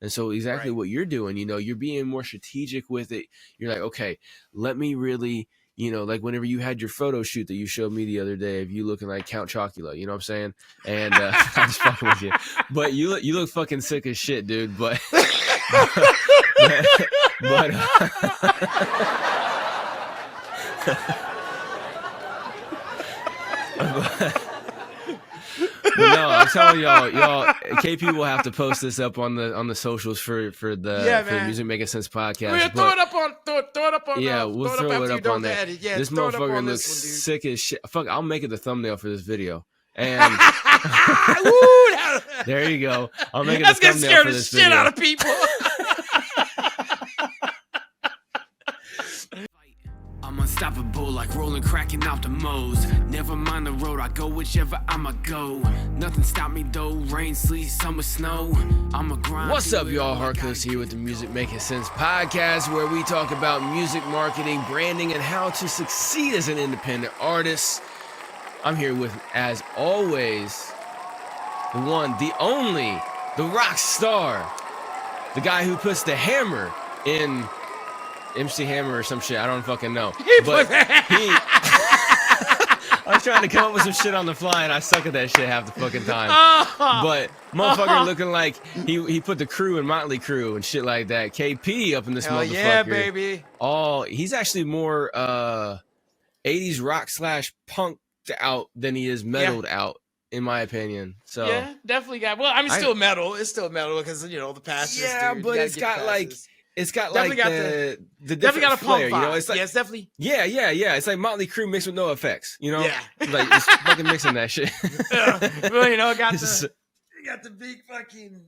And so exactly Right. what you're doing, you're being more strategic with it. You're like, okay, let me really, like whenever you had your photo shoot that you showed me the other day of you looking like Count Chocula, you know what I'm saying? And I'm just fucking with you, but you look fucking sick as shit, dude. But but but no, I'm telling y'all, KP will have to post this up on the socials for the Music Making Sense podcast. Throw it up on, throw it up on. Yeah, we'll throw it up on there. Edit. Yeah, this throw it up motherfucker on looks this one, dude. sick as shit. Fuck, I'll make it the thumbnail for this video. And there you go. I'll make it the thumbnail for this video. That's gonna scare the shit out of people. I'm unstoppable like rolling, cracking out the modes. Never mind the road, I go whichever I'ma go. Nothing stop me though, rain, sleet, summer, snow. I'm a grind. What's up, y'all? Harcos here with the Music Making Sense podcast, where we talk about music marketing, branding, and how to succeed as an independent artist. I'm here with, as always, the one, the only, the rock star, the guy who puts the hammer in MC Hammer or some shit. I don't fucking know. I was trying to come up with some shit on the fly, and I suck at that shit half the fucking time. But motherfucker looking like he put the Crew in Motley Crue and shit like that. KP up in this motherfucker. Yeah, baby. He's actually more 80s rock / punk out than he is metaled out, in my opinion. So yeah, definitely got. Well, I mean, still metal. It's still metal because the passes. Yeah, dude, but it's got like. It's got definitely like the definitely got a flair, pump vibe. It's like, it's definitely. Yeah. It's like Motley Crue mixed with no effects, Yeah. Like it's fucking mixing that shit. Well, got the big fucking.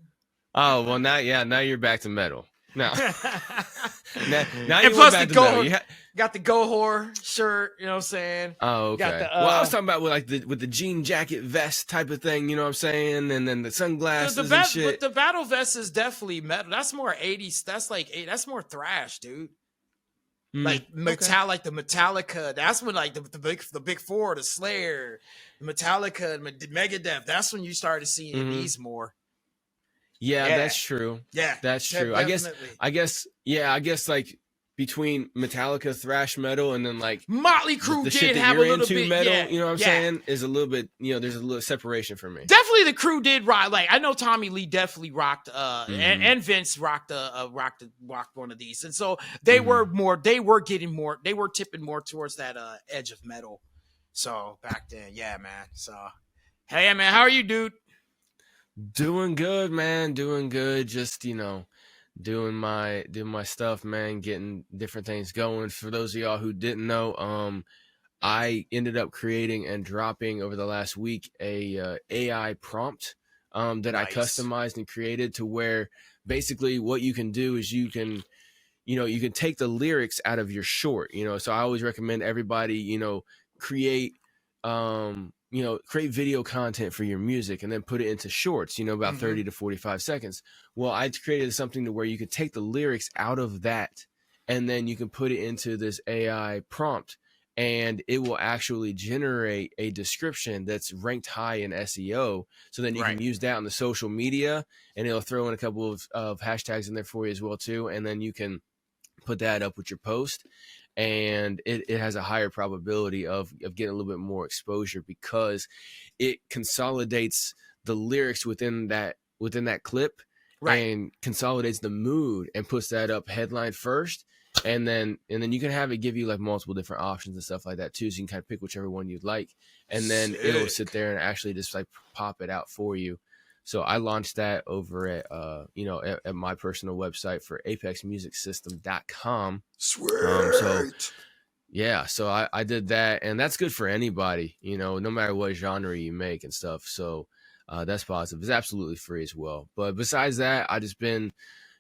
Oh well, now you're back to metal. Now you and plus back the to metal. Got the Gohor shirt, you know what I'm saying? Oh, okay. Well, I was talking about with the jean jacket vest type of thing, you know what I'm saying? And then the sunglasses and shit. But the battle vest is definitely metal. That's more 80s. That's more thrash, dude. Like the Metallica. That's when like the big four, the Slayer, the Metallica, the Megadeth. That's when you started seeing these more. Yeah, that's true. Yeah, that's true. Definitely. I guess like between Metallica thrash metal and then like Motley Crue the did shit that have you're a little into bit metal, you know what I'm saying, is a little bit, there's a little separation for me. Definitely the Crew did rock. Like I know Tommy Lee definitely rocked and Vince rocked one of these. And so they were tipping more towards that edge of metal. So back then, yeah, man. So hey man, how are you, dude? Doing good, man. Doing good. Just, doing my stuff, man, getting different things going. For those of y'all who didn't know, I ended up creating and dropping over the last week a AI prompt that I customized and created to where basically what you can do is you can take the lyrics out of your short, so I always recommend everybody, create video content for your music and then put it into shorts, about 30 to 45 seconds. Well, I created something to where you could take the lyrics out of that and then you can put it into this AI prompt and it will actually generate a description that's ranked high in SEO. So then you can use that on the social media and it'll throw in a couple of hashtags in there for you as well too. And then you can put that up with your post. And it has a higher probability of getting a little bit more exposure because it consolidates the lyrics within that clip and consolidates the mood and puts that up headline first. And then you can have it give you like multiple different options and stuff like that too. So you can kind of pick whichever one you'd like. And then it'll sit there and actually just like pop it out for you. So I launched that over at at my personal website for apexmusicsystem.com. Sweet. So I did that, and that's good for anybody, no matter what genre you make and stuff. So that's positive. It's absolutely free as well. But besides that, I just been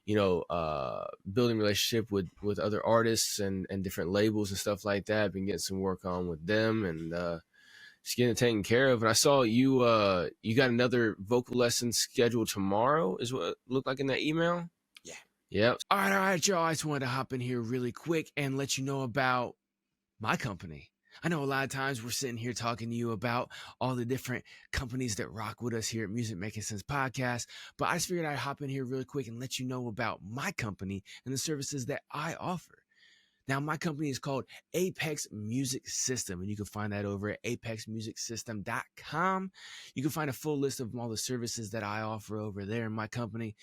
building relationship with other artists and different labels and stuff like that. Been getting some work on with them and just getting it taken care of. And I saw you got another vocal lesson scheduled tomorrow, is what it looked like in that email. Yeah. Yep. All right, y'all. I just wanted to hop in here really quick and let you know about my company. I know a lot of times we're sitting here talking to you about all the different companies that rock with us here at Music Making Sense Podcast, but I just figured I'd hop in here really quick and let you know about my company and the services that I offer. Now, my company is called Apex Music System, and you can find that over at apexmusicsystem.com. You can find a full list of all the services that I offer over there in my company.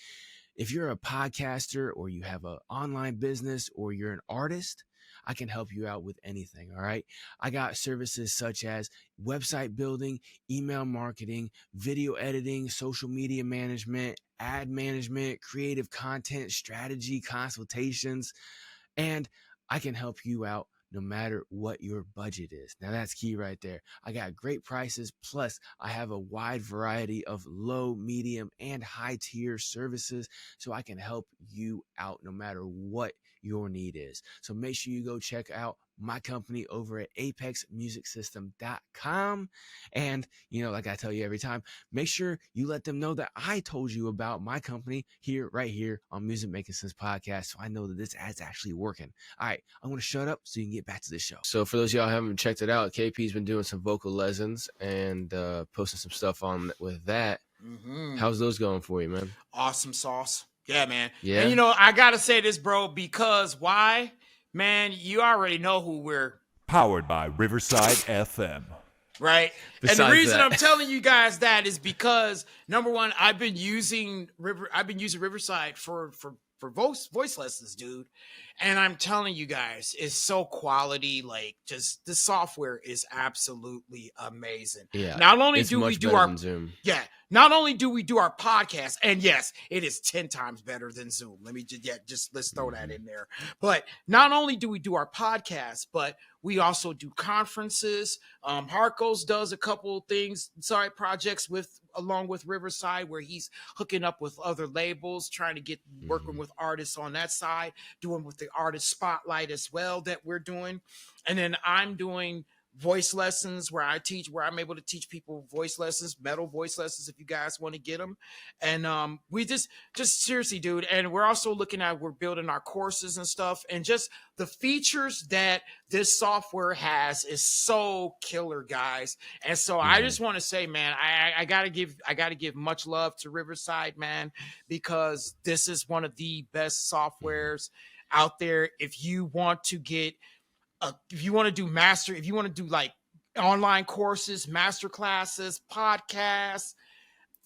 If you're a podcaster or you have an online business or you're an artist, I can help you out with anything, all right? I got services such as website building, email marketing, video editing, social media management, ad management, creative content, strategy, consultations, and I can help you out no matter what your budget is. Now that's key right there. I got great prices. Plus I have a wide variety of low, medium, and high tier services. So I can help you out no matter what your need is. So make sure you go check out my company over at apexmusicsystem.com. And, like I tell you every time, make sure you let them know that I told you about my company right here on Music Making Sense Podcast. So I know that this ad's actually working. All right, I'm going to shut up so you can get back to the show. So for those of y'all who haven't checked it out, KP's been doing some vocal lessons and posting some stuff on with that. Mm-hmm. How's those going for you, man? Awesome sauce. Yeah, man. Yeah. And I got to say this, bro, because why? Man, you already know who we're powered by Riverside FM. Right. Besides and the reason that. I'm telling you guys that is because number one, I've been using Riverside for voice lessons, dude. And I'm telling you guys, it's so quality. Like, just the software is absolutely amazing. Yeah. Not only it's do much we do better our than Zoom. Yeah. Not only do we do our podcast, and yes, it is 10 times better than Zoom. Let's throw that in there. But not only do we do our podcast, but we also do conferences. Harkos does a couple things, projects along with Riverside, where he's hooking up with other labels, trying to get working with artists on that side, doing with the artist spotlight as well that we're doing. And then I'm doing voice lessons where I'm able to teach people voice lessons, metal voice lessons, if you guys want to get them. And we just seriously, dude. And we're also we're building our courses and stuff, and just the features that this software has is so killer, guys. And so I just want to say, man, I gotta give much love to Riverside, man, because this is one of the best softwares out there. If you want to do like online courses, master classes, podcasts,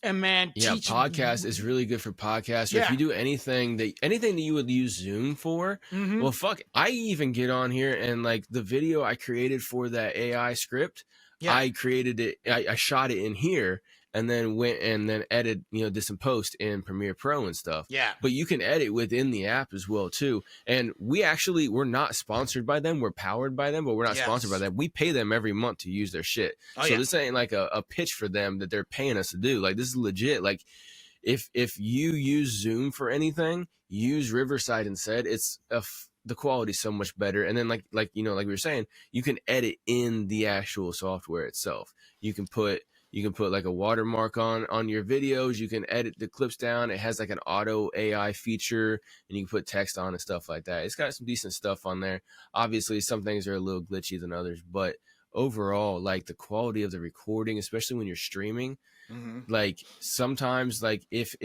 and man, podcast is really good for podcasts. Yeah. If you do anything that you would use Zoom for, well, fuck, I even get on here and like the video I created for that AI script, I created it, I shot it in here, and then went and then edited, did some post in Premiere Pro and stuff. Yeah. But you can edit within the app as well too. And we're not sponsored by them. We're powered by them, but we're not sponsored by them. We pay them every month to use their shit. This ain't like a pitch for them that they're paying us to do. Like, this is legit. Like, if you use Zoom for anything, use Riverside instead. It's the quality is so much better. And then like we were saying, you can edit in the actual software itself. You can put like a watermark on your videos. You can edit the clips down. It has like an auto AI feature, and you can put text on and stuff like that. It's got some decent stuff on there. Obviously, some things are a little glitchy than others, but overall, like the quality of the recording, especially when you're streaming, like sometimes like if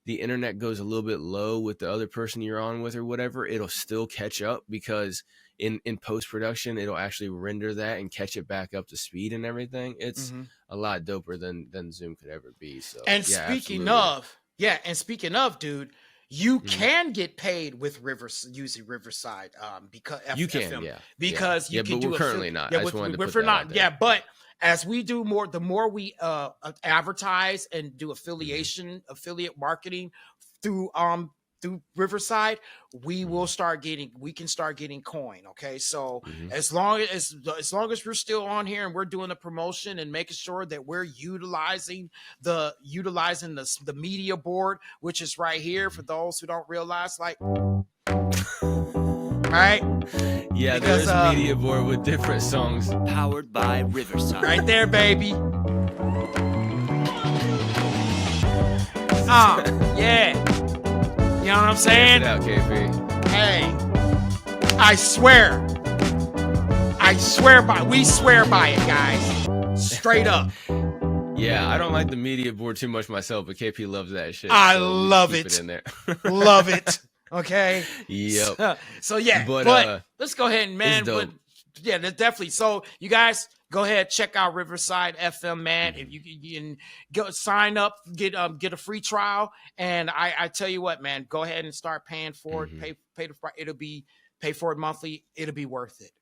the internet goes a little bit low with the other person you're on with or whatever, it'll still catch up because in post-production, it'll actually render that and catch it back up to speed and everything. It's a lot doper than Zoom could ever be. So, and speaking of, dude, you can get paid with using Riverside because you can, FM, yeah, because you can but do we're currently not. Yeah, I just wanted to put that out there. Yeah, but as we do more, the more we advertise and do affiliate marketing through Riverside, we can start getting coin. Okay. So as long as we're still on here and we're doing the promotion and making sure that we're utilizing the media board, which is right here for those who don't realize, like, right? Yeah, because, there's media board with different songs. Powered by Riverside. Right there, baby. Yeah. You know what I'm saying? Check it out, KP. Hey, I swear We swear by it, guys. Straight up. Yeah, I don't like the media board too much myself, but KP loves that shit. I so we love keep it. in there. Love it. Okay. Yep. So yeah, But, let's go ahead and man. dope. But yeah, definitely. So you guys go ahead, check out Riverside FM, man. If you can go sign up, get a free trial, and I tell you what, man, go ahead and start paying for it. Pay for it monthly. It'll be worth it.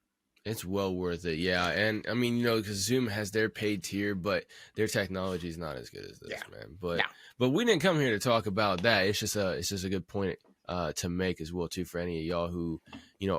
It's well worth it, yeah. And I mean, because Zoom has their paid tier, but their technology is not as good as this, man. But we didn't come here to talk about that. It's just a good point to make as well too for any of y'all who,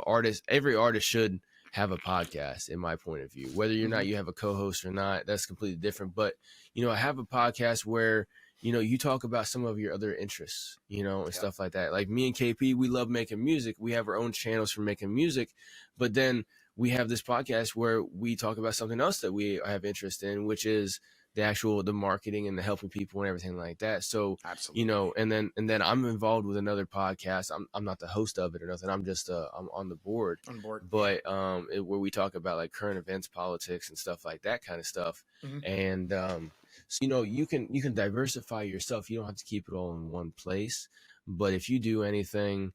artists. Every artist should have a podcast, in my point of view. Whether you're not, you have a co-host or not, that's completely different. But have a podcast where you talk about some of your other interests, and stuff like that. Like me and KP, we love making music. We have our own channels for making music, but then we have this podcast where we talk about something else that we have interest in, which is the marketing and the helping people and everything like that. So, absolutely. and then I'm involved with another podcast. I'm not the host of it or nothing. I'm just I'm on the board. But where we talk about like current events, politics, and stuff like that kind of stuff. And so you can diversify yourself. You don't have to keep it all in one place. But if you do anything,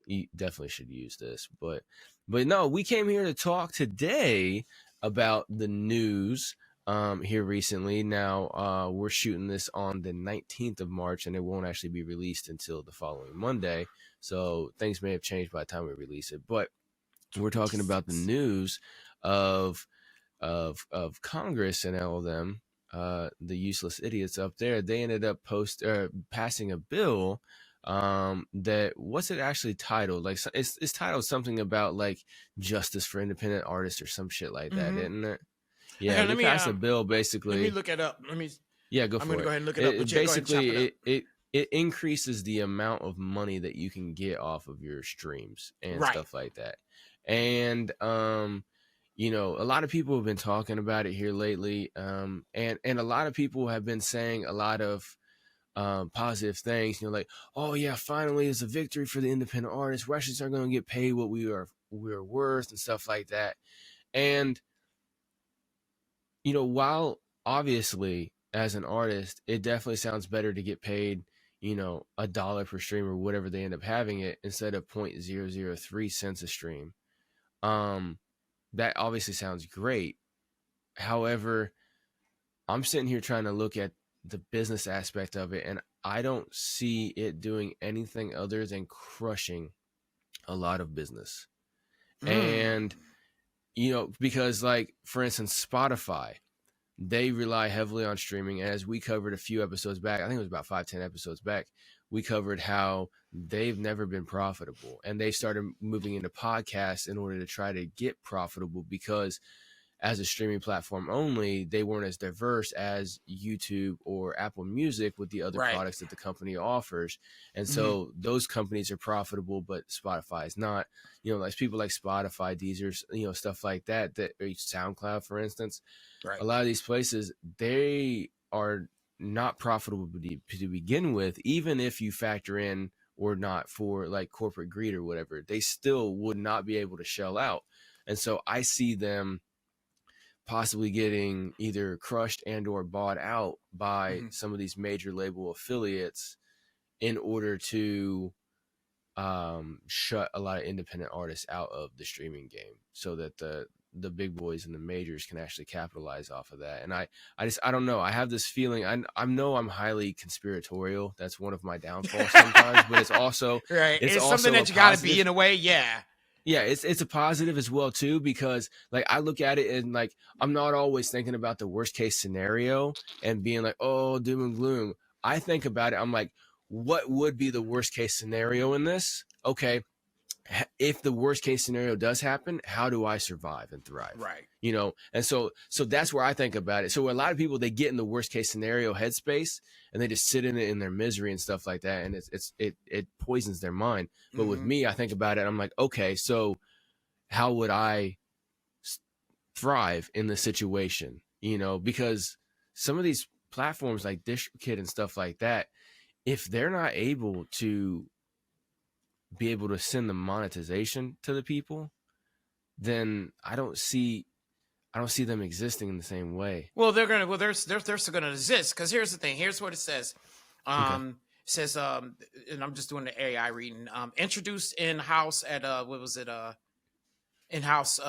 you definitely should use this. But no, we came here to talk today about the news here recently. Now, we're shooting this on the 19th of March, and it won't actually be released until the following Monday. So things may have changed by the time we release it. But we're talking about the news of Congress and all of them, the useless idiots up there. They ended up passing a bill that what's it actually titled? Like it's titled something about like justice for independent artists or some shit like that, isn't it? Yeah, they passed a bill basically. Let me look it up. Go for it. I'm gonna go ahead and look it up. Basically, it increases the amount of money that you can get off of your streams and stuff like that. And a lot of people have been talking about it here lately. And a lot of people have been saying a lot of positive things, like, oh yeah, finally it's a victory for the independent artists. We're actually going to get paid what we're worth and stuff like that. And while obviously as an artist, it definitely sounds better to get paid, $1 per stream or whatever they end up having it instead of 0.003 cents a stream. That obviously sounds great. However, I'm sitting here trying to look at the business aspect of it, and I don't see it doing anything other than crushing a lot of business. And because like for instance Spotify, they rely heavily on streaming. As we covered a few episodes back, I think it was about 5-10 episodes back, we covered how they've never been profitable, and they started moving into podcasts in order to try to get profitable, because as a streaming platform only, they weren't as diverse as YouTube or Apple Music with the other products that the company offers. And so those companies are profitable, but Spotify is not. Like people like Spotify, Deezer, stuff like that, SoundCloud, for instance. A lot of these places, they are not profitable to begin with, even if you factor in or not for like corporate greed or whatever, they still would not be able to shell out. And so I see them possibly getting either crushed and or bought out by some of these major label affiliates in order to shut a lot of independent artists out of the streaming game, so that the big boys and the majors can actually capitalize off of that. And I don't know. I have this feeling. I know I'm highly conspiratorial. That's one of my downfalls sometimes, but it's also it's also something that you got to be in a way. Yeah, it's a positive as well too, because like I look at it and like I'm not always thinking about the worst case scenario and being like, oh, doom and gloom. I think about it. I'm like, what would be the worst case scenario in this? Okay, if the worst case scenario does happen, how do I survive and thrive? And so that's where I think about it. So a lot of people, they get in the worst case scenario headspace and they just sit in it in their misery and stuff like that, and it poisons their mind. But with me, I think about it, I'm like, okay, so how would I thrive in the situation? Because some of these platforms like DistroKid and stuff like that, if they're not able to be able to send the monetization to the people, then I don't see them existing in the same way. Well, they're still gonna exist, because here's the thing. Here's what it says. It says, and I'm just doing the AI reading. Introduced in house at what was it? In house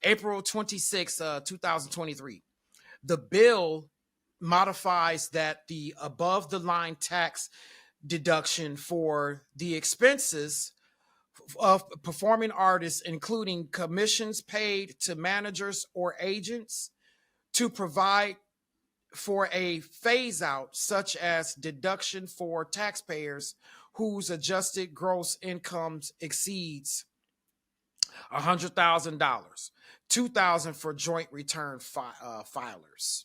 April 26, 2023. The bill modifies that the above the line tax deduction for the expenses of performing artists, including commissions paid to managers or agents, to provide for a phase out, such as deduction for taxpayers whose adjusted gross incomes exceeds $100,000, $2,000 for joint return filers.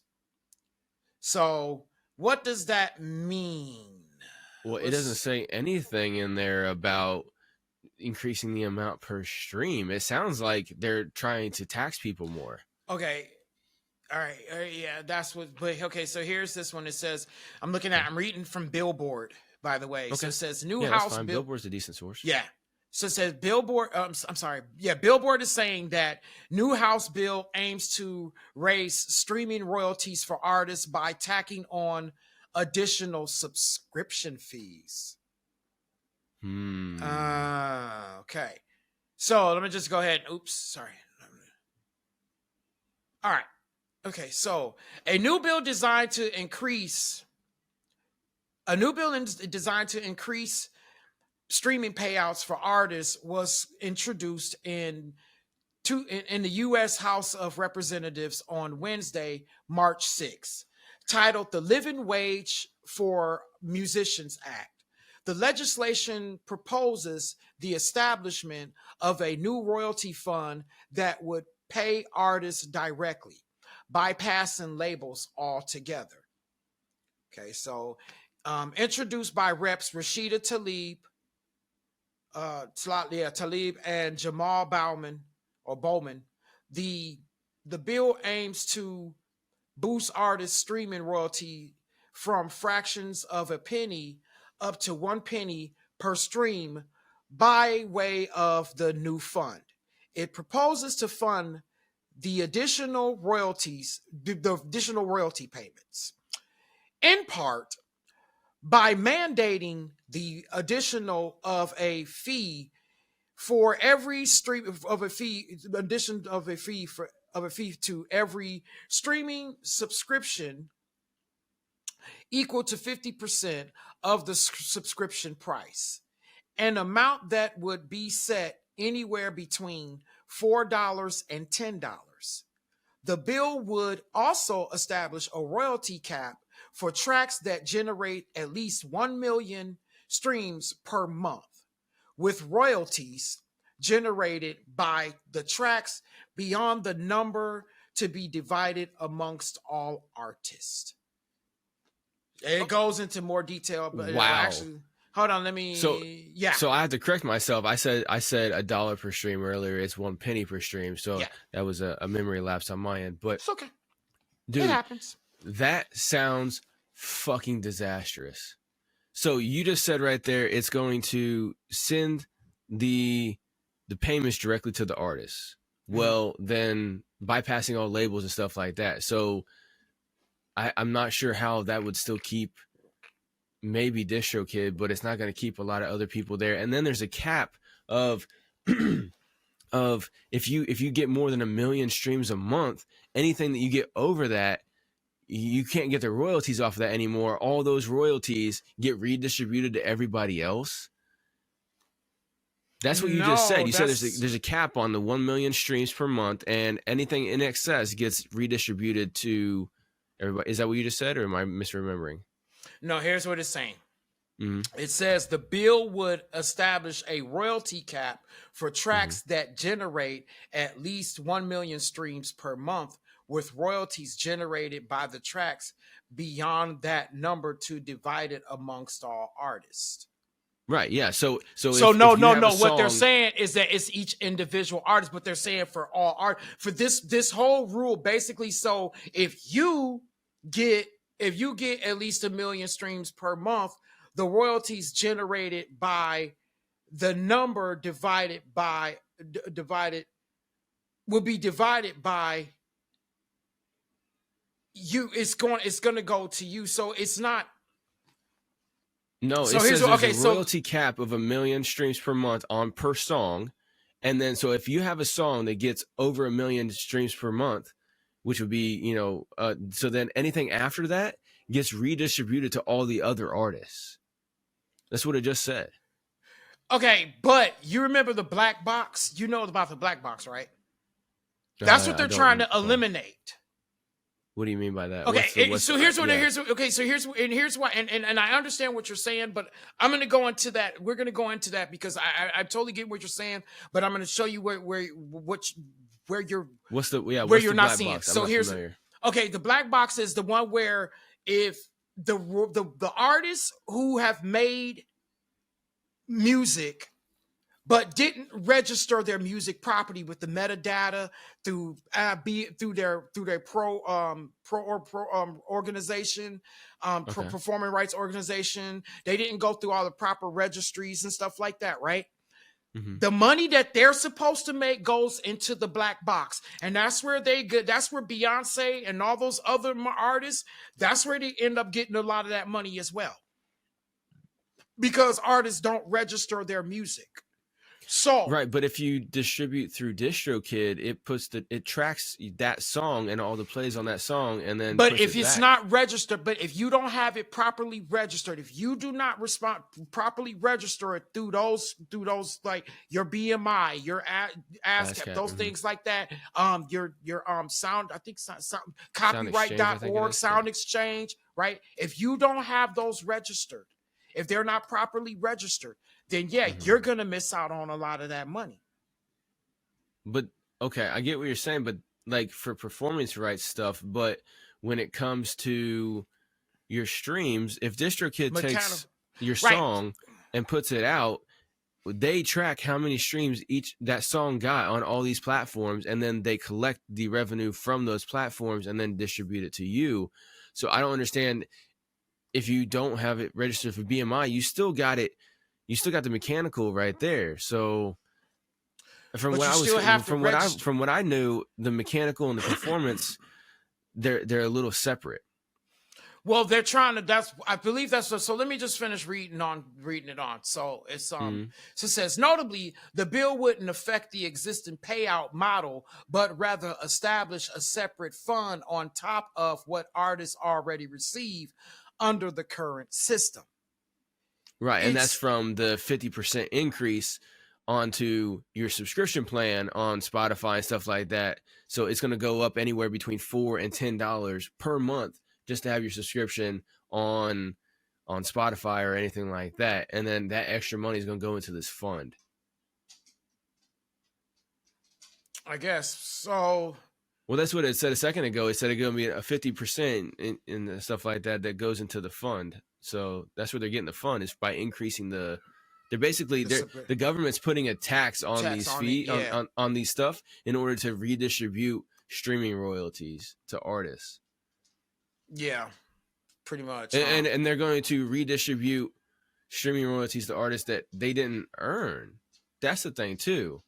So what does that mean? Well, it doesn't say anything in there about increasing the amount per stream. It sounds like they're trying to tax people more. Okay. All right. Yeah, that's what. But okay, so here's this one. It says, I'm reading from Billboard, by the way. Okay. So it says That's fine. Billboard's a decent source. Yeah. So it says Billboard. I'm sorry. Yeah, Billboard is saying that new House bill aims to raise streaming royalties for artists by tacking on additional subscription fees. Okay. So let me just go ahead. Oops, sorry. All right. Okay, so a new bill designed to increase streaming payouts for artists was introduced in the U.S. House of Representatives on Wednesday, March 6, titled the Living Wage for Musicians Act. The legislation proposes the establishment of a new royalty fund that would pay artists directly, bypassing labels altogether. Okay, so introduced by Reps Rashida Tlaib and Jamal Bowman, the bill aims to boost artists' streaming royalty from fractions of a penny up to 1 penny per stream by way of the new fund. It proposes to fund the additional royalty payments, in part by mandating the additional of a fee for every stream of a fee, addition of a fee to every streaming subscription equal to 50% of the subscription price, an amount that would be set anywhere between $4 and $10. The bill would also establish a royalty cap for tracks that generate at least 1 million streams per month, with royalties generated by the tracks beyond the number to be divided amongst all artists. It goes into more detail, but wow. Actually, hold on, let me. So I have to correct myself. I said $1 per stream earlier. It's 1 penny per stream. So that was a memory lapse on my end. But it's okay, dude, it happens. That sounds fucking disastrous. So you just said right there, it's going to send the payments directly to the artists. Well, then bypassing all labels and stuff like that. So I'm not sure how that would still keep maybe DistroKid, but it's not going to keep a lot of other people there. And then there's a cap of if you get more than 1 million streams a month, anything that you get over that, you can't get the royalties off of that anymore. All those royalties get redistributed to everybody else. That's what you just said. You said there's a cap on the 1 million streams per month, and anything in excess gets redistributed to everybody. Is that what you just said, or am I misremembering? No, here's what it's saying. Mm-hmm. It says the bill would establish a royalty cap for tracks that generate at least 1 million streams per month, with royalties generated by the tracks beyond that number to divide it amongst all artists. Right. Yeah. So no. What they're saying is that it's each individual artist, but they're saying for all art, for this whole rule, basically. So if you get at least 1 million streams per month, the royalties generated by the number divided by divided by you. It's going to go to you. So it's not. No, So it here's says what- there's okay, a so- royalty cap of 1 million streams per month on per song. And then, so if you have a song that gets over 1 million streams per month, which would be, so then anything after that gets redistributed to all the other artists. That's what it just said. Okay, but you remember the black box? You know about the black box, right? That's what they're trying to eliminate. What do you mean by that? Okay, What's so the- here's what. yeah. Here's why. And I understand what you're saying, but I'm going to go into that. We're going to go into that because I totally get what you're saying, but I'm going to show you where you're What's where the you're black not seeing. box? I'm So not here's familiar. okay. The black box is the one where if the artists who have made music but didn't register their music property with the metadata through their organization, Okay. performing rights organization. They didn't go through all the proper registries and stuff like that, right? Mhm. The money that they're supposed to make goes into the black box, and that's where that's where Beyonce and all those other artists, that's where they end up getting a lot of that money as well, because artists don't register their music. So Right, but if you distribute through DistroKid, it tracks that song and all the plays on that song, and then. but puts if it it's back. not registered, but if you don't have it properly registered, if you do not properly register it through those like your BMI, your ASCAP, ASCAP, those mhm. things like that, your sound, I think something Exchange, I think it copyright.org, is, Sound Exchange, right? If you don't have those registered, if they're not properly registered, then Mhm. you're gonna miss out on a lot of that money. But okay, I get what you're saying, but like for performance rights stuff, but when it comes to your streams, if DistroKid takes your Right. song and puts it out, they track how many streams that song got on all these platforms, and then they collect the revenue from those platforms and then distribute it to you. So I don't understand, if you don't have it registered for BMI, you still got the mechanical right there. So from But what you I was still have to from register. what I knew, the mechanical and the performance, they're a little separate. Well, they're trying to. I believe that's. So let me just finish reading it on. So it's So it says, notably, the bill wouldn't affect the existing payout model, but rather establish a separate fund on top of what artists already receive under the current system. Right, and that's It's- from the 50% increase onto your subscription plan on Spotify and stuff like that. So it's going to go up anywhere between $4 and $10 per month just to have your subscription on Spotify or anything like that. And then that extra money is going to go into this fund. I guess so. Well, that's what it said a second ago. It said it's going to be a 50% in stuff like that goes into the fund. So that's where they're getting the fund, is by increasing the government's putting a tax on Tax these on it, fees yeah. on these stuff in order to redistribute streaming royalties to artists. Yeah, pretty much. And they're going to redistribute streaming royalties to artists that they didn't earn. That's the thing too.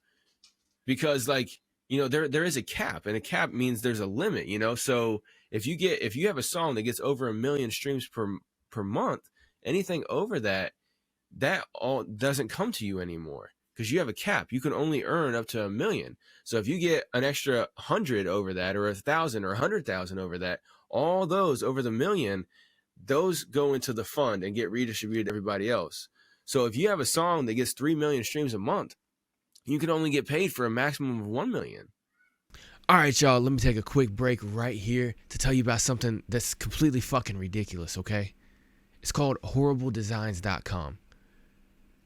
Because there is a cap, and a cap means there's a limit, So if you have a song that gets over 1 million streams per month, anything over that all doesn't come to you anymore, because you have a cap. You can only earn up to 1 million. So if you get an extra 100 over that, or 1,000 or 100,000 over that, all those over the 1 million, those go into the fund and get redistributed to everybody else. So if you have a song that gets 3 million streams a month, you can only get paid for a maximum of 1 million. All right, y'all, let me take a quick break right here to tell you about something that's completely fucking ridiculous, okay? It's called HorribleDesigns.com.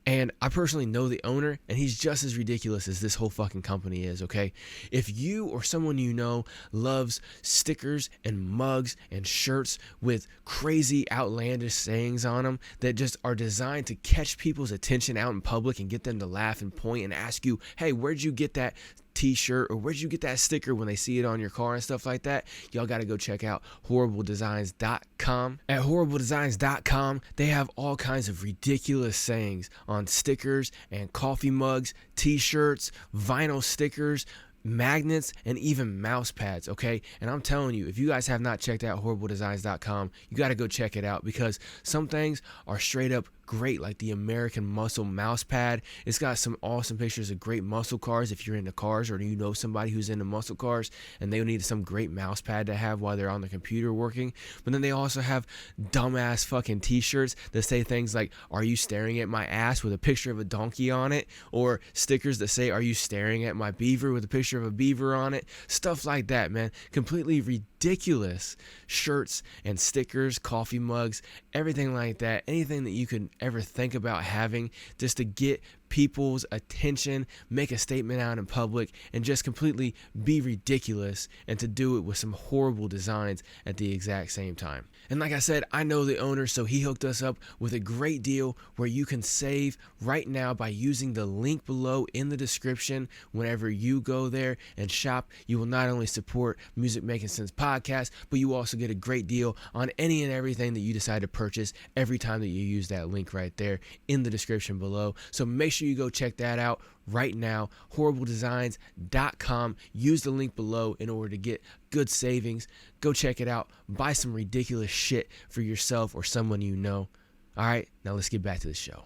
And I personally know the owner, and he's just as ridiculous as this whole fucking company is, okay? If you or someone you know loves stickers and mugs and shirts with crazy, outlandish sayings on them that just are designed to catch people's attention out in public and get them to laugh and point and ask you, hey, where'd you get that t-shirt, or where'd you get that sticker when they see it on your car and stuff like that, y'all got to go check out horribledesigns.com. At horribledesigns.com, they have all kinds of ridiculous sayings on stickers and coffee mugs, t-shirts, vinyl stickers, magnets, and even mouse pads, okay? And I'm telling you, if you guys have not checked out horribledesigns.com, you got to go check it out, because some things are straight up great, like the American Muscle mouse pad. It's got some awesome pictures of great muscle cars if you're into cars, or you know somebody who's into muscle cars and they need some great mouse pad to have while they're on the computer working. But then they also have dumbass fucking t-shirts that say things like, "Are you staring at my ass?" with a picture of a donkey on it, or stickers that say, "Are you staring at my beaver?" with a picture of a beaver on it. Stuff like that, man. Completely ridiculous shirts and stickers, coffee mugs, everything like that. Anything that you could ever think about having just to get people's attention, make a statement out in public, and just completely be ridiculous, and to do it with some horrible designs at the exact same time. And like I said, I know the owner, so he hooked us up with a great deal where you can save right now by using the link below in the description. Whenever you go there and shop, you will not only support Music Making Sense podcast, but you also get a great deal on any and everything that you decide to purchase every time that you use that link right there in the description below. So make sure you go check that out right now, horribledesigns.com. Use the link below in order to get good savings. Go check it out. Buy some ridiculous shit for yourself or someone you know. All right, now let's get back to the show.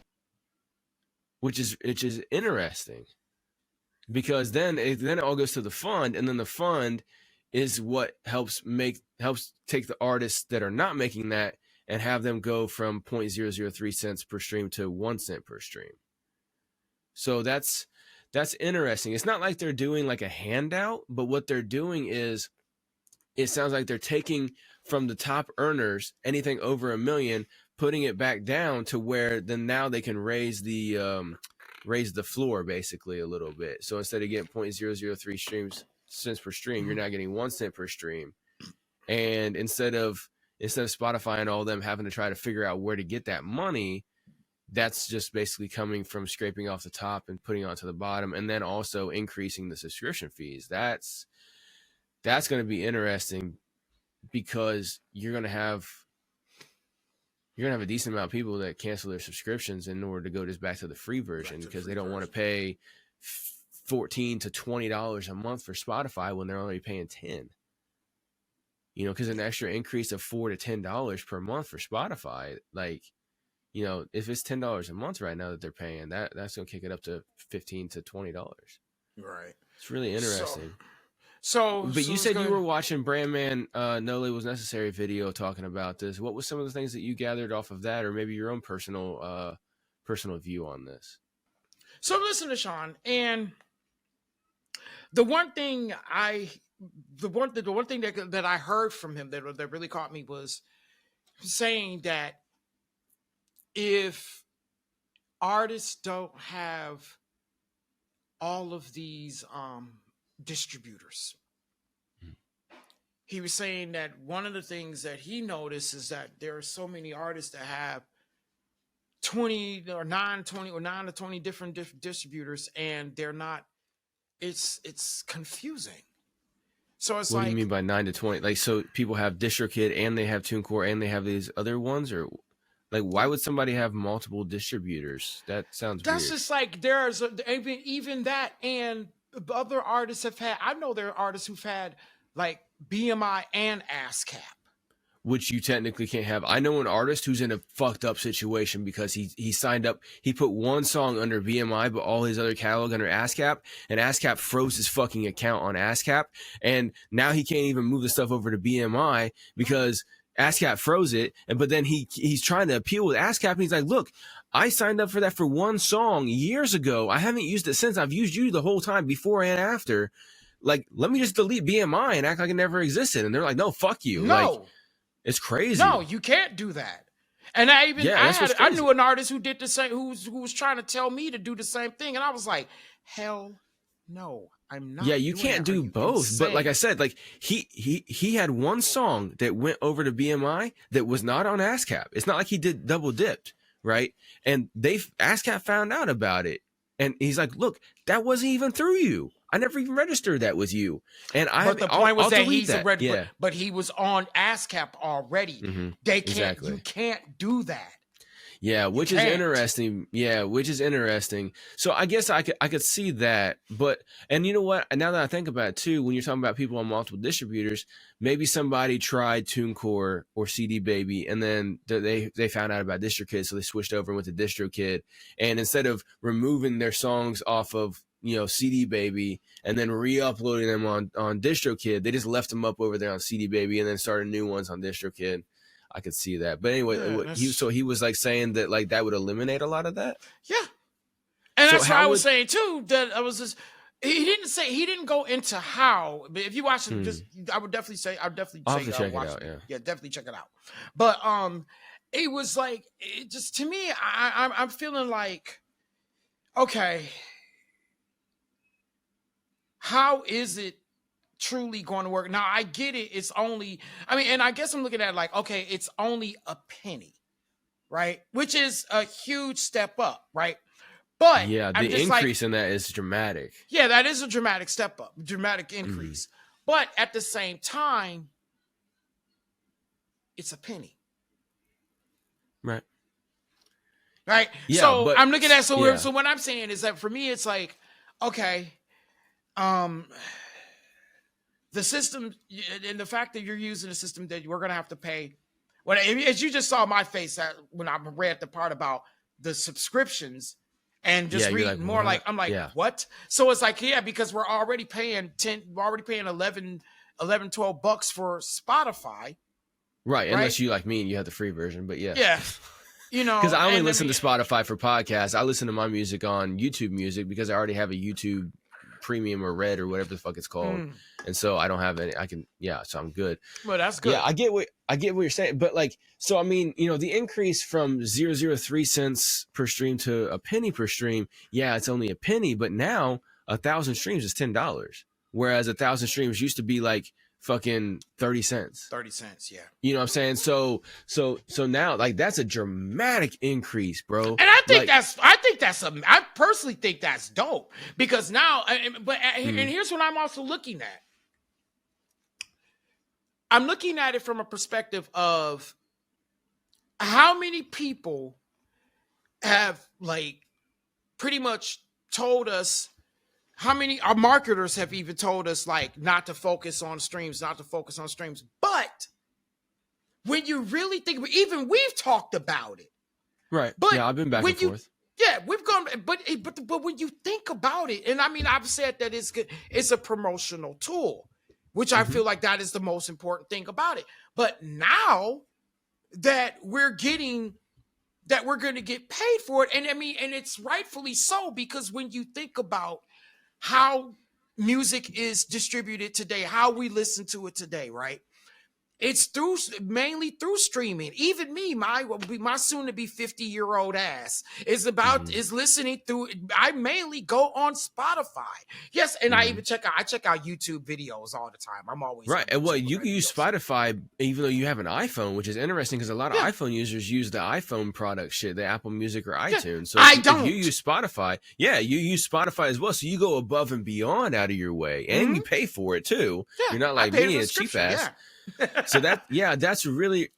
Which is interesting, because then it all goes to the fund, and then the fund is what helps take the artists that are not making that and have them go from 0.003 cents per stream to 1 cent per stream. So that's interesting. It's not like they're doing like a handout, but what they're doing is, it sounds like they're taking from the top earners, anything over $1 million, putting it back down to where then now they can raise the floor basically a little bit. So instead of getting 0.003 cents per stream, you're now getting 1 cent per stream. And instead of Spotify and all them having to try to figure out where to get that money, that's just basically coming from scraping off the top and putting it onto the bottom, and then also increasing the subscription fees. That's going to be interesting, because you're going to have a decent amount of people that cancel their subscriptions in order to go just back to the free version, because they don't want to pay $14 to $20 a month for Spotify when they're already paying $10. You know, because an extra increase of $4 to $10 per month for Spotify, like, you know, if it's $10 a month right now that they're paying, that's gonna kick it up to $15 to $20. Right. It's really interesting. But you said you were watching Brandman No Labels Necessary video talking about this. What was some of the things that you gathered off of that, or maybe your own personal view on this? So listen to Sean, and the one thing that I heard from him that really caught me was saying that if artists don't have all of these distributors, he was saying that one of the things that he noticed is that there are so many artists that have 9 to 20 different distributors, and they're not, it's confusing. So it's what do you mean by 9 to 20? Like, so people have DistroKid and they have TuneCore and they have these other ones, or like, why would somebody have multiple distributors? That sounds weird. That's just like, there's even that, and other artists have had, I know there are artists who've had like BMI and ASCAP, which you technically can't have. I know an artist who's in a fucked up situation because he signed up, he put one song under BMI, but all his other catalog under ASCAP, and ASCAP froze his fucking account on ASCAP, and now he can't even move the stuff over to BMI because ASCAP froze it. But then he's trying to appeal with ASCAP, and he's like, look, I signed up for that for one song years ago. I haven't used it since. I've used you the whole time, before and after. Like, let me just delete BMI and act like it never existed. And they're like, no, fuck you. No. Like, it's crazy. No, you can't do that. And I knew an artist who did the same, who was trying to tell me to do the same thing. And I was like, hell no, I'm not. Yeah, you can't do both. Insane? But like I said, like he had one song that went over to BMI that was not on ASCAP. It's not like he did double dipped, right? And ASCAP found out about it. And he's like, look, that wasn't even through you. I never even registered that with you. And But the point was I'll that delete he's a red, Yeah. but he was on ASCAP already. Mhm. They can't. Exactly. You can't do that. Yeah, which is can't. interesting. Yeah, which is interesting. So I guess I could see that, but and you know what? And now that I think about it too, when you're talking about people on multiple distributors, maybe somebody tried TuneCore or CD Baby, and then they found out about DistroKid, so they switched over and went to DistroKid, and instead of removing their songs off of CD Baby and then re-uploading them on DistroKid, they just left them up over there on CD Baby and then started new ones on DistroKid. I could see that. But anyway, he was like saying that like that would eliminate a lot of that. Yeah. And So that's what how I was would- saying too. That I was just he didn't go into how, but if you watch it, just I would definitely say I'll have to check it watch out. Yeah. definitely check it out. But it was like it just to me, I'm feeling like, okay, how is it truly going to work? Now I get it. It's only, and I guess I'm looking at it like, okay, it's only a penny, right? Which is a huge step up, right? But Yeah, I'm the just like, increase in that is dramatic. yeah, that is a dramatic step up, dramatic Mm-hmm. increase. But at the same time, it's a penny. Right. Right. Yeah, So but- I'm looking at yeah. so what I'm saying is that for me, it's like, okay, the system and the fact that you're using a system that we're gonna have to pay. As you just saw my face when I read the part about the subscriptions and just Yeah, you're reading like, more what? like I'm like, Yeah. what? So it's like, yeah, because we're already paying 11, 12 bucks for Spotify. Right. Right? Unless you like me and you have the free version, but yeah. Yeah. Because I only and listen to Spotify for podcasts. I listen to my music on YouTube Music because I already have a YouTube Premium or Red or whatever the fuck it's called, and so I don't have any. So I'm good. Well, that's good. Yeah, I get what you're saying, but like, so the increase from 0.003 cents per stream to a penny per stream. Yeah, it's only a penny, but now 1,000 streams is $10, whereas 1,000 streams used to be like fucking 30 cents. 30 cents, yeah. You know what I'm saying? So now like that's a dramatic increase, bro. And I think like, I personally think that's dope because now, and here's what I'm also looking at. I'm looking at it from a perspective of how many people have like pretty much told us. How many our marketers have even told us like not to focus on streams. But when you really think, even we've talked about it. right. But yeah, I've been back when and you- forth. Yeah, we've gone, but when you think about it, and I've said that it's good, it's a promotional tool, which I feel like that is the most important thing about it. But now that we're going to get paid for it, and and it's rightfully so, because when you think about how music is distributed today, how we listen to it today, right? It's mainly through streaming. Even me, my soon to be 50-year-old ass is listening through. I mainly go on Spotify. Yes, and I even check out YouTube videos all the time. I'm always Right. on And well, YouTube you can use videos. Spotify even though you have an iPhone, which is interesting because a lot of iPhone users use the iPhone product shit, the Apple Music or iTunes. So I if don't. you use Spotify, you use Spotify as well. So you go above and beyond out of your way, and you pay for it too. Yeah, You're not I like paid me, for a cheap subscription, ass. yeah. So that's really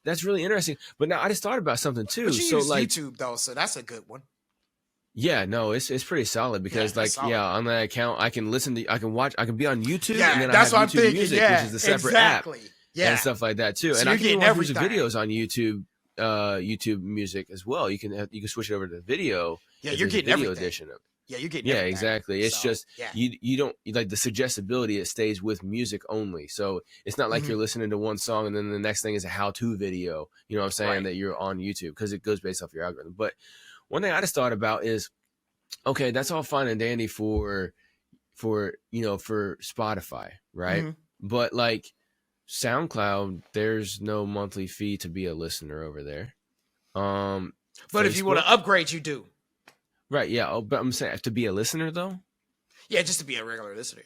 interesting. But now I just thought about something too. But you So use like, YouTube though, so that's a good one. yeah, no, it's pretty solid because that's solid. on that account I can I can be on YouTube, Yeah, and then that's I what have I'm YouTube thinking. Music, Yeah, which is a separate app. exactly. Yeah, And stuff like that too. So And I you're can even getting watch music everything. videos on YouTube Music as well. You can switch it over to video. Yeah, if you're there's a getting video everything. edition of it. yeah, you're getting Yeah, everything. exactly. It's So, just yeah. you don't like the suggestibility. It stays with music only, so it's not like Mhm. you're listening to one song and then the next thing is a how-to video. You know what I'm saying? Right. That you're on YouTube because it goes based off your algorithm. But one thing I just thought about is, okay, that's all fine and dandy for Spotify, right? Mhm. But like SoundCloud, there's no monthly fee to be a listener over there. But if you want Facebook- to upgrade, you do. right, yeah. Oh, but I'm saying to be a listener though. Yeah, just to be a regular listener.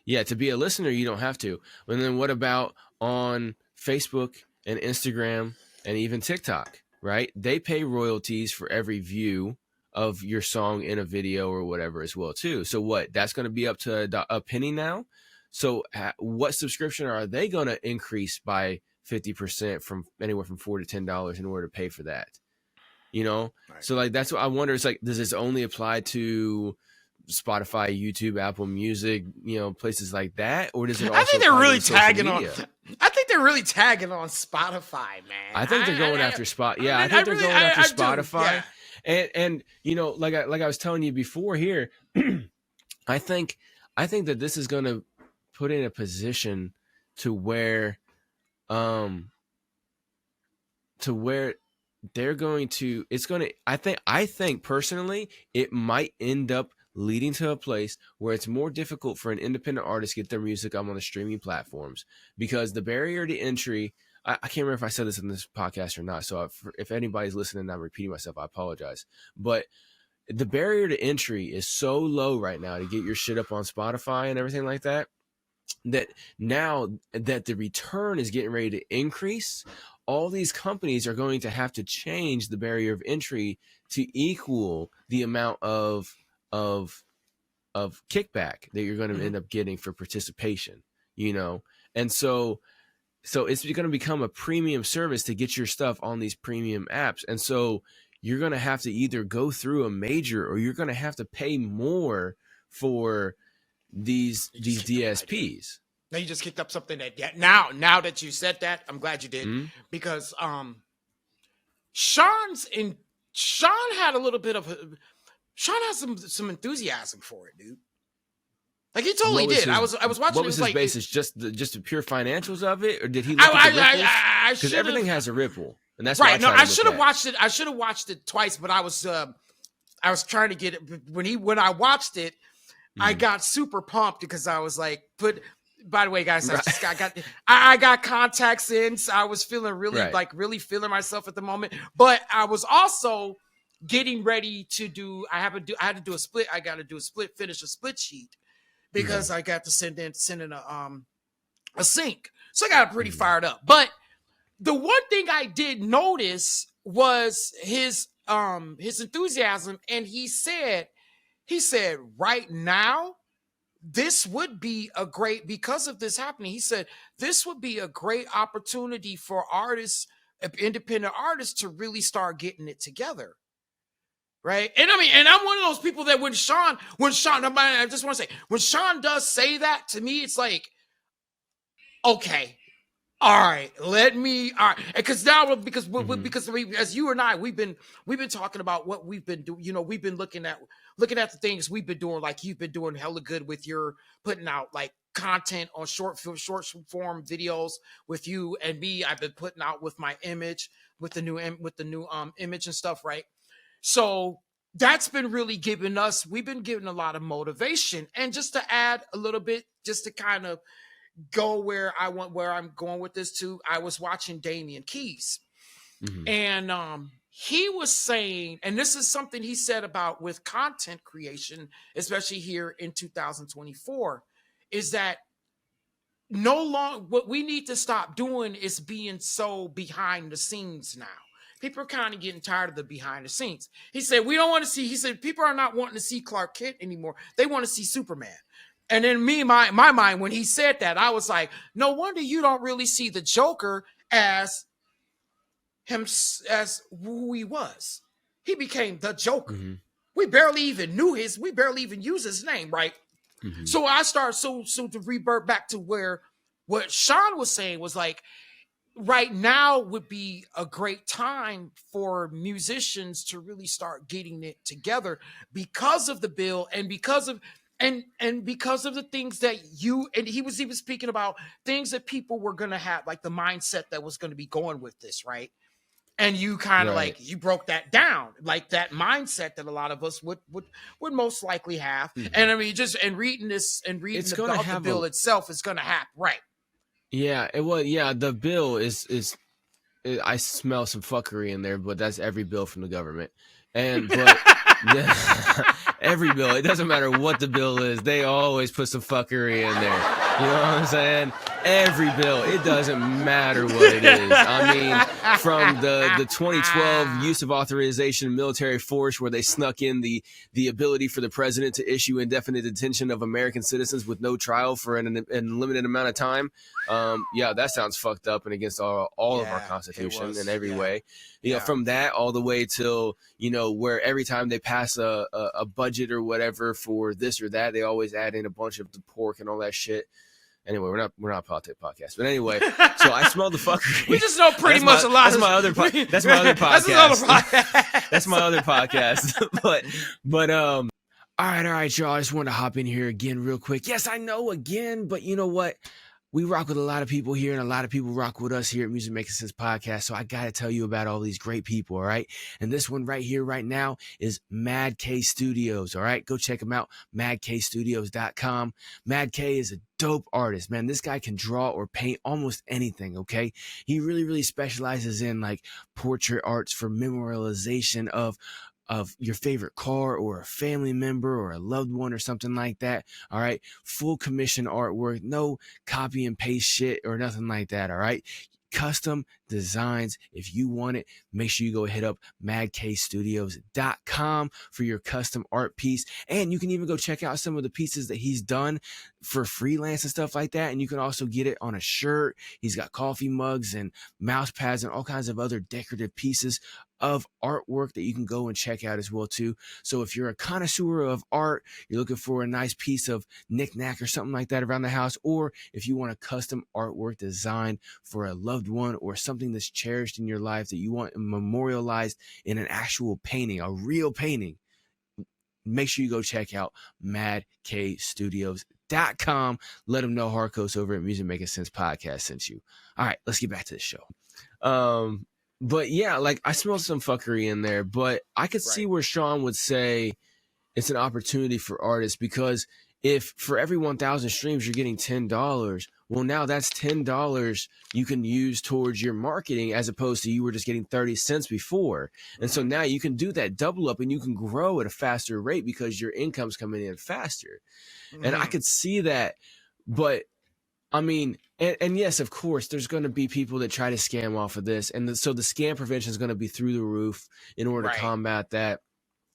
Yeah, to be a listener, you don't have to. And then what about on Facebook and Instagram and even TikTok, right? They pay royalties for every view of your song in a video or whatever as well too. So what? That's going to be up to a penny now. So what subscription are they going to increase by 50% from anywhere from $4 to $10 in order to pay for that? You know, Right. So like that's what I wonder. It's like, does this only apply to Spotify, YouTube, Apple Music, you know, places like that, or does it also? I think they're apply to really social tagging on. media? I think they're really tagging on Spotify, man. I think they're going after Spot. Yeah, I mean, think they're really- going after I do, Spotify. yeah. And you know, like I was telling you before here, I think that this is going to put in a position to where they're going to, it's going to, I think personally it might end up leading to a place where it's more difficult for an independent artist to get their music up on the streaming platforms, because the barrier to entry, I can't remember if I said this in this podcast or not, so if anybody's listening and I'm repeating myself, I apologize, but the barrier to entry is so low right now to get your shit up on Spotify and everything like that, that now that the return is getting ready to increase, all these companies are going to have to change the barrier of entry to equal the amount of kickback that you're going to end up getting for participation, you know? And so it's going to become a premium service to get your stuff on these premium apps. And so you're going to have to either go through a major, or you're going to have to pay more for these DSPs. Now you just kicked up something that now that you said that, I'm glad you did, Mhm. because Sean had a little bit of Sean has some enthusiasm for it, dude. Like he totally What was did. I was watching. What it was his like, basis? Just the pure financials of it, or did he look at the ripples? I Because everything has a ripple, and that's right. What No, I I should have watched it. I should have watched it twice, but I was trying to get it when I watched it. I got super pumped because I was like, by the way, guys, I got contacts in, so I was feeling really feeling myself at the moment. But I was also getting ready to do. I had to do a split. I got to do a split, finish a split sheet because I got to send in a sync. So I got pretty fired up. But the one thing I did notice was his enthusiasm, and he said right now, this would be a great, because of this happening, he said, this would be a great opportunity for artists, independent artists, to really start getting it together. Right. And I mean, and I'm one of those people that when Sean, I just want to say, when Sean does say that to me, it's like, okay, all right, because now, because as you and I, we've been talking about what we've been doing. You know, we've been looking at the things we've been doing. Like you've been doing hella good with your putting out like content on short form videos with you, and me. I've been putting out with my image, with the new image and stuff, right? So that's been really giving us. We've been getting a lot of motivation, and just to add a little bit, just to kind of go where I'm going with this too. I was watching Damian Keys, and he was saying, and this is something he said about with content creation, especially here in 2024, is that what we need to stop doing is being so behind the scenes now. People are kind of getting tired of the behind the scenes. He said, he said, people are not wanting to see Clark Kent anymore. They want to see Superman. And then my mind, when he said that, I was like, no wonder you don't really see the Joker as him, as who he was. He became the Joker. We barely even use his name, right? So I started, so to revert back to where what Sean was saying was like, right now would be a great time for musicians to really start getting it together because of the bill and because of the things that he was even speaking about things that people were going to have, like the mindset that was going to be going with this, right? And you kind of like, you broke that down, like that mindset that a lot of us would most likely have. And I mean, reading about the bill itself is going to happen, right? Yeah, the bill is I smell some fuckery in there, but that's every bill from the government. But every bill, it doesn't matter what the bill is, they always put some fuckery in there. You know what I'm saying? every bill. It doesn't matter what it is. I mean, from the 2012 use of authorization of military force, where they snuck in the ability for the president to issue indefinite detention of American citizens with no trial for an unlimited amount of time. Yeah, that sounds fucked up and against all of our Constitution in every way. You know, from that all the way till, you know, where every time they pass a budget or whatever for this or that, they always add in a bunch of the pork and all that shit. Anyway, we're not a politics podcast, but anyway, so I smell the fuckery. We just know pretty much a lot. That's my other podcast. That's my other podcast. but all right, y'all. I just want to hop in here again real quick. Yes, I know again, but you know what? We rock with a lot of people here, and a lot of people rock with us here at Music Making Sense Podcast. So I got to tell you about all these great people, all right? And this one right here, right now, is Mad K Studios, all right? Go check them out, madkstudios.com. Mad K is a dope artist, man. This guy can draw or paint almost anything, okay? He really, really specializes in, like, portrait arts for memorialization of your favorite car or a family member or a loved one or something like that. All right. Full commission artwork, no copy and paste shit or nothing like that. All right. Custom designs. If you want it, make sure you go hit up madkstudios.com for your custom art piece. And you can even go check out some of the pieces that he's done for freelance and stuff like that. And you can also get it on a shirt. He's got coffee mugs and mouse pads and all kinds of other decorative pieces of artwork that you can go and check out as well too. So if you're a connoisseur of art, you're looking for a nice piece of knick-knack or something like that around the house, or if you want a custom artwork designed for a loved one or something that's cherished in your life that you want memorialized in an actual painting, a real painting, make sure you go check out madkstudios.com. Let them know Harcoast over at Music Making Sense Podcast sent you. All right, let's get back to the show. But yeah, like I smell some fuckery in there, but I could see where Sean would say it's an opportunity for artists, because if for every 1,000 streams you're getting $10, well, now that's $10 you can use towards your marketing, as opposed to you were just getting 30 cents before. And so now you can do that double up and you can grow at a faster rate because your income's coming in faster. And I could see that, but I mean, and yes, of course, there's going to be people that try to scam off of this. And so the scam prevention is going to be through the roof in order to combat that.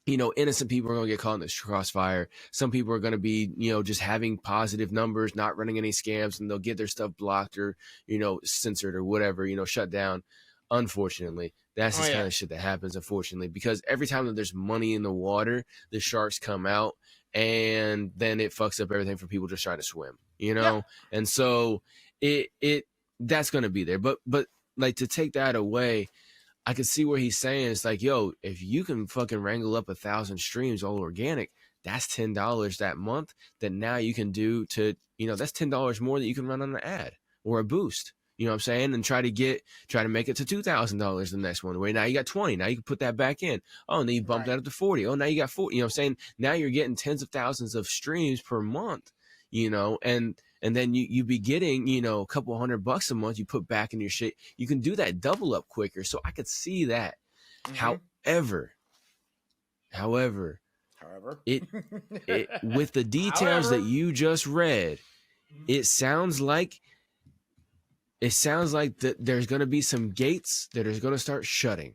You know, innocent people are going to get caught in this crossfire. Some people are going to be, you know, just having positive numbers, not running any scams, and they'll get their stuff blocked or, you know, censored or whatever, you know, shut down. Unfortunately, that's the kind of shit that happens, unfortunately, because every time that there's money in the water, the sharks come out, and then it fucks up everything for people just trying to swim, you know? And so that's going to be there. But like, to take that away, I could see where he's saying, it's like, yo, if you can fucking wrangle up 1,000 streams all organic, that's $10 that month that now you can do to, you know, that's $10 more that you can run on an ad or a boost. You know what I'm saying? And try to make it to $2,000 the next one. Where now you got 20. Now you can put that back in. Oh, and then you bump that up to 40. Oh, now you got 40. You know what I'm saying? Now you're getting tens of thousands of streams per month, you know, and then you be getting, you know, a couple $100 a month you put back in your shit. You can do that double up quicker. So I could see that. However, it with the details that you just read, it sounds like that there's going to be some gates that are going to start shutting.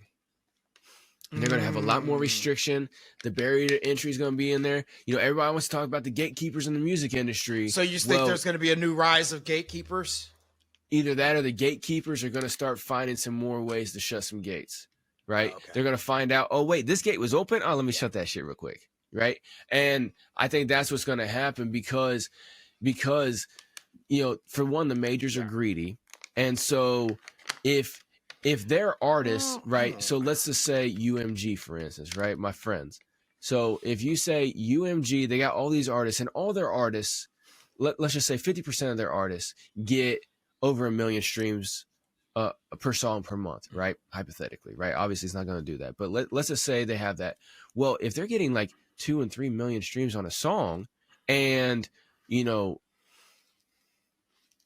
And they're going to have a lot more restriction. The barrier to entry is going to be in there. You know, everybody wants to talk about the gatekeepers in the music industry. So you think there's going to be a new rise of gatekeepers? Either that or the gatekeepers are going to start finding some more ways to shut some gates, right? They're going to find out, oh, wait, this gate was open? Oh, let me shut that shit real quick, right? And I think that's what's going to happen because, you know, for one, the majors are greedy. And so if they're artists, right? So let's just say UMG, for instance, right? My friends. So if you say UMG, they got all these artists, and all their artists, let's just say 50% of their artists get over 1 million streams per song per month, right? Hypothetically, right? Obviously, it's not going to do that. But let's just say they have that. Well, if they're getting like 2 and 3 million streams on a song, and, you know,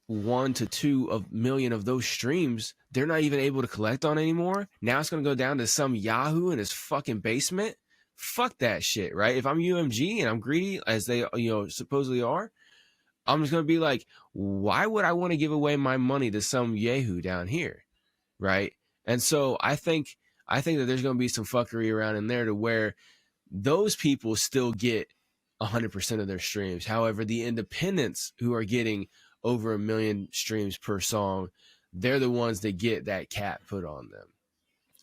1 to 2 million of those streams, they're not even able to collect on anymore. Now it's going to go down to some Yahoo in his fucking basement. Fuck that shit, right? If I'm UMG and I'm greedy, as they, you know, supposedly are, I'm just gonna be like, why would I want to give away my money to some yahoo down here, right? And so I think that there's gonna be some fuckery around in there to where those people still get 100% of their streams. However, the independents who are getting over 1 million streams per song, they're the ones that get that cap put on them.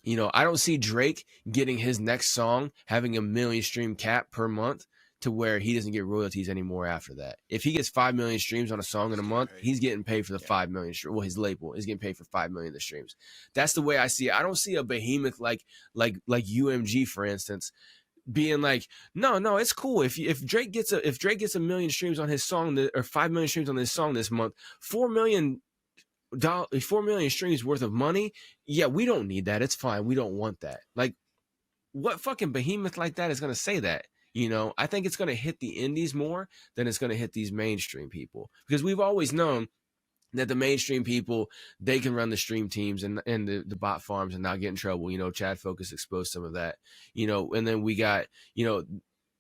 You know, I don't see Drake getting his next song having 1 million stream cap per month to where he doesn't get royalties anymore after that. If he gets 5 million streams on a song in a month, he's getting paid for the 5 million. Well, his label is getting paid for 5 million of the streams. That's the way I see it. I don't see a behemoth like UMG, for instance, being like, no, it's cool. If Drake gets 1 million streams on his song, or 5 million streams on his song this month, $4 million streams worth of money. Yeah, we don't need that. It's fine. We don't want that. Like, what fucking behemoth like that is going to say that? You know, I think it's going to hit the indies more than it's going to hit these mainstream people, because we've always known that the mainstream people, they can run the stream teams and the bot farms and not get in trouble. You know, Chad Focus exposed some of that, you know, and then we got, you know,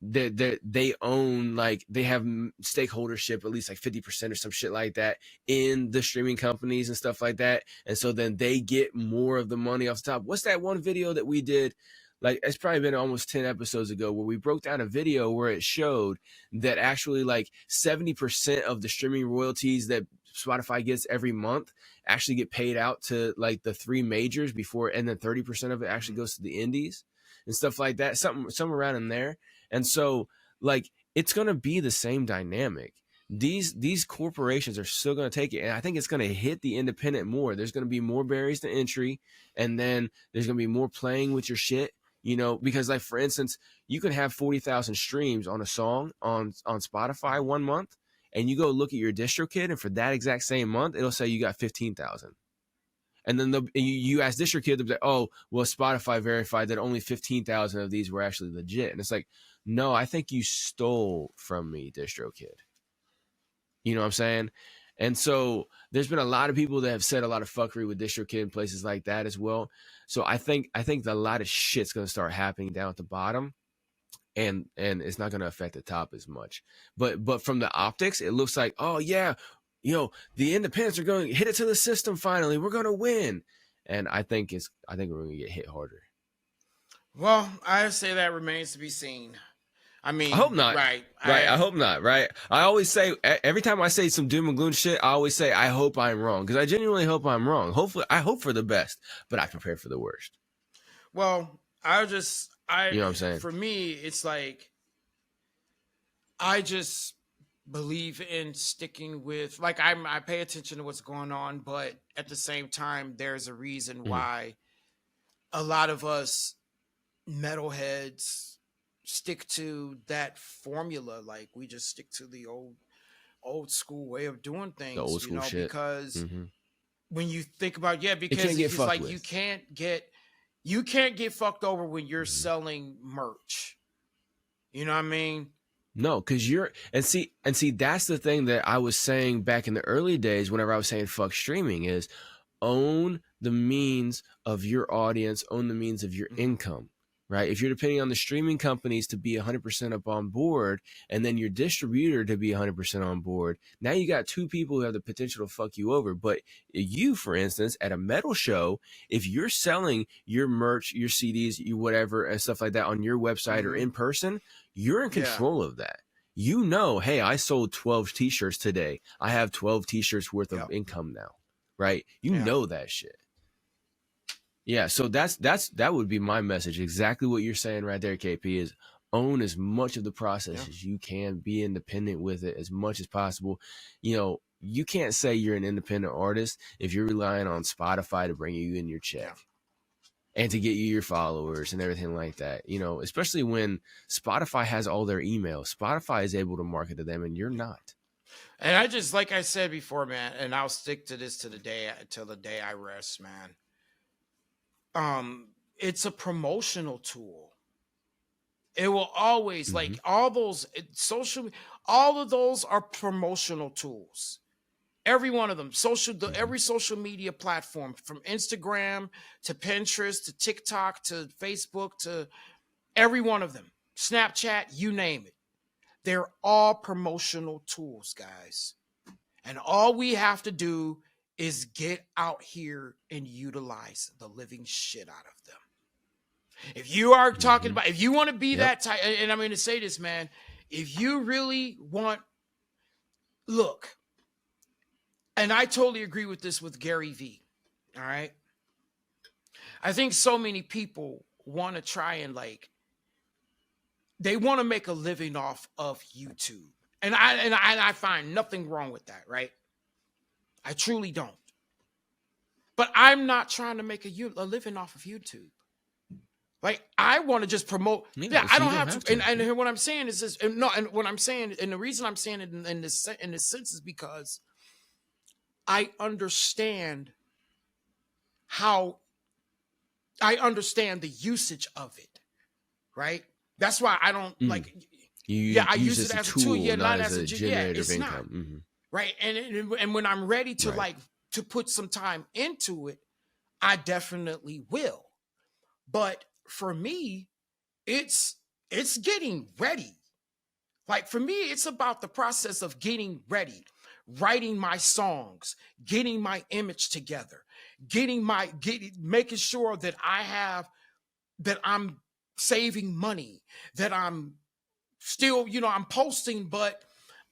they own, like, they have stakeholdership, at least like 50% or some shit like that in the streaming companies and stuff like that. And so then they get more of the money off the top. What's that one video that we did? Like, it's probably been almost 10 episodes ago, where we broke down a video where it showed that actually like 70% of the streaming royalties that Spotify gets every month actually get paid out to like the 3 majors before, and then 30% of it actually goes to the indies and stuff like that. Something around in there. And so, like, it's going to be the same dynamic. These corporations are still going to take it, and I think it's going to hit the independent more. There's going to be more barriers to entry, and then there's going to be more playing with your shit. You know, because, like, for instance, you can have 40,000 streams on a song on Spotify one month, and you go look at your DistroKid, and for that exact same month, it'll say you got 15,000. And then you ask DistroKid, they'll be like, oh, well, Spotify verified that only 15,000 of these were actually legit. And it's like, no, I think you stole from me, DistroKid. You know what I'm saying? And so there's been a lot of people that have said a lot of fuckery with DistroKid and places like that as well. So I think that a lot of shit's going to start happening down at the bottom, and it's not going to affect the top as much. But from the optics, it looks like, oh yeah, you know, the independents are going to hit it to the system finally. We're going to win. And I think we're going to get hit harder. Well, I say that remains to be seen. I mean, I hope not. Right. I hope not. Right. I always say, every time I say some doom and gloom shit, I always say, I hope I'm wrong, because I genuinely hope I'm wrong. Hopefully, I hope for the best, but I prepare for the worst. Well, you know what I'm saying? For me, it's like, I just believe in sticking with, like, I pay attention to what's going on, but at the same time, there's a reason why a lot of us metalheads stick to that formula. Like, we just stick to the old school way of doing things, the old school shit. Because when you think about, because it's like with. you can't get fucked over when you're selling merch. You know what I mean? No, because see, that's the thing that I was saying back in the early days whenever I was saying fuck streaming, is own the means of your audience, own the means of your income. Right? If you're depending on the streaming companies to be 100% up on board, and then your distributor to be 100% on board, now you got 2 people who have the potential to fuck you over. But you, for instance, at a metal show, if you're selling your merch, your CDs, you whatever, and stuff like that on your website or in person, you're in control of that. You know, hey, I sold 12 t-shirts today. I have 12 t-shirts worth of income now. Right? You know that shit. Yeah, so that would be my message. Exactly what you're saying right there, KP, is own as much of the process as you can. Be independent with it as much as possible. You know, you can't say you're an independent artist if you're relying on Spotify to bring you in your check and to get you your followers and everything like that. You know, especially when Spotify has all their emails. Spotify is able to market to them and you're not. And I just, like I said before, man, and I'll stick to this till the day I rest, man. It's a promotional tool. It will always, like, all of those are promotional tools. Every one of them, every social media platform, from Instagram to Pinterest to TikTok to Facebook to every one of them, Snapchat, you name it. They're all promotional tools, guys. And all we have to do is get out here and utilize the living shit out of them. If you are talking about, if you want to be that type, and I'm going to say this, man, if you really want, look, and I totally agree with this with Gary Vee. All right. I think so many people want to try and they want to make a living off of YouTube. And I find nothing wrong with that, right? I truly don't. But I'm not trying to make a living off of YouTube. Like, I want to just promote. Yeah, I don't have to. And what I'm saying is this. And what I'm saying, and the reason I'm saying it in this sense is because I understand the usage of it, right? That's why I don't I use it as a tool, not as a generator of income. Right. And when I'm ready to to put some time into it, I definitely will. But for me, it's getting ready. Like, for me, it's about the process of getting ready, writing my songs, getting my image together, making sure that I'm saving money, that I'm still, I'm posting, but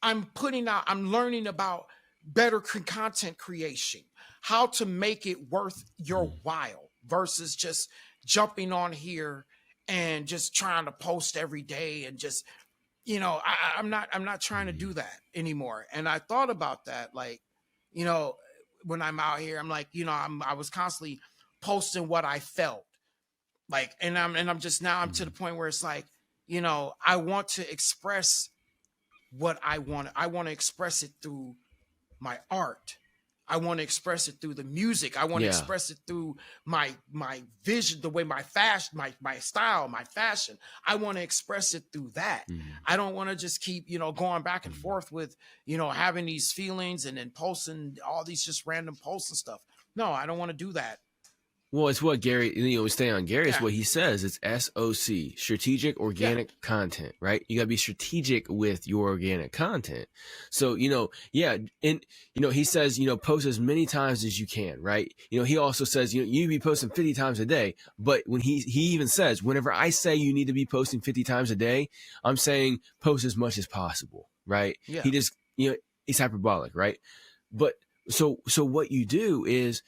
I'm learning about better content creation, how to make it worth your while versus just jumping on here and just trying to post every day and just, I'm not trying to do that anymore. And I thought about that, when I'm out here, I'm like, I was constantly posting what I felt like, and I'm to the point where it's like, I want to express what I want. I want to express it through my art. I want to express it through the music. I want to express it through my vision, the way my fashion, my style, my fashion. I want to express it through that. I don't want to just keep, going back and forth with, having these feelings and then posting all these just random posts and stuff. No, I don't want to do that. Well, it's what Gary, we stay on Gary, it's what he says. It's SOC, strategic organic content, right? You got to be strategic with your organic content. So, he says, post as many times as you can, right? He also says, you be posting 50 times a day. But when he even says, whenever I say you need to be posting 50 times a day, I'm saying post as much as possible, right? Yeah. He just, he's hyperbolic, right? But so what you do is,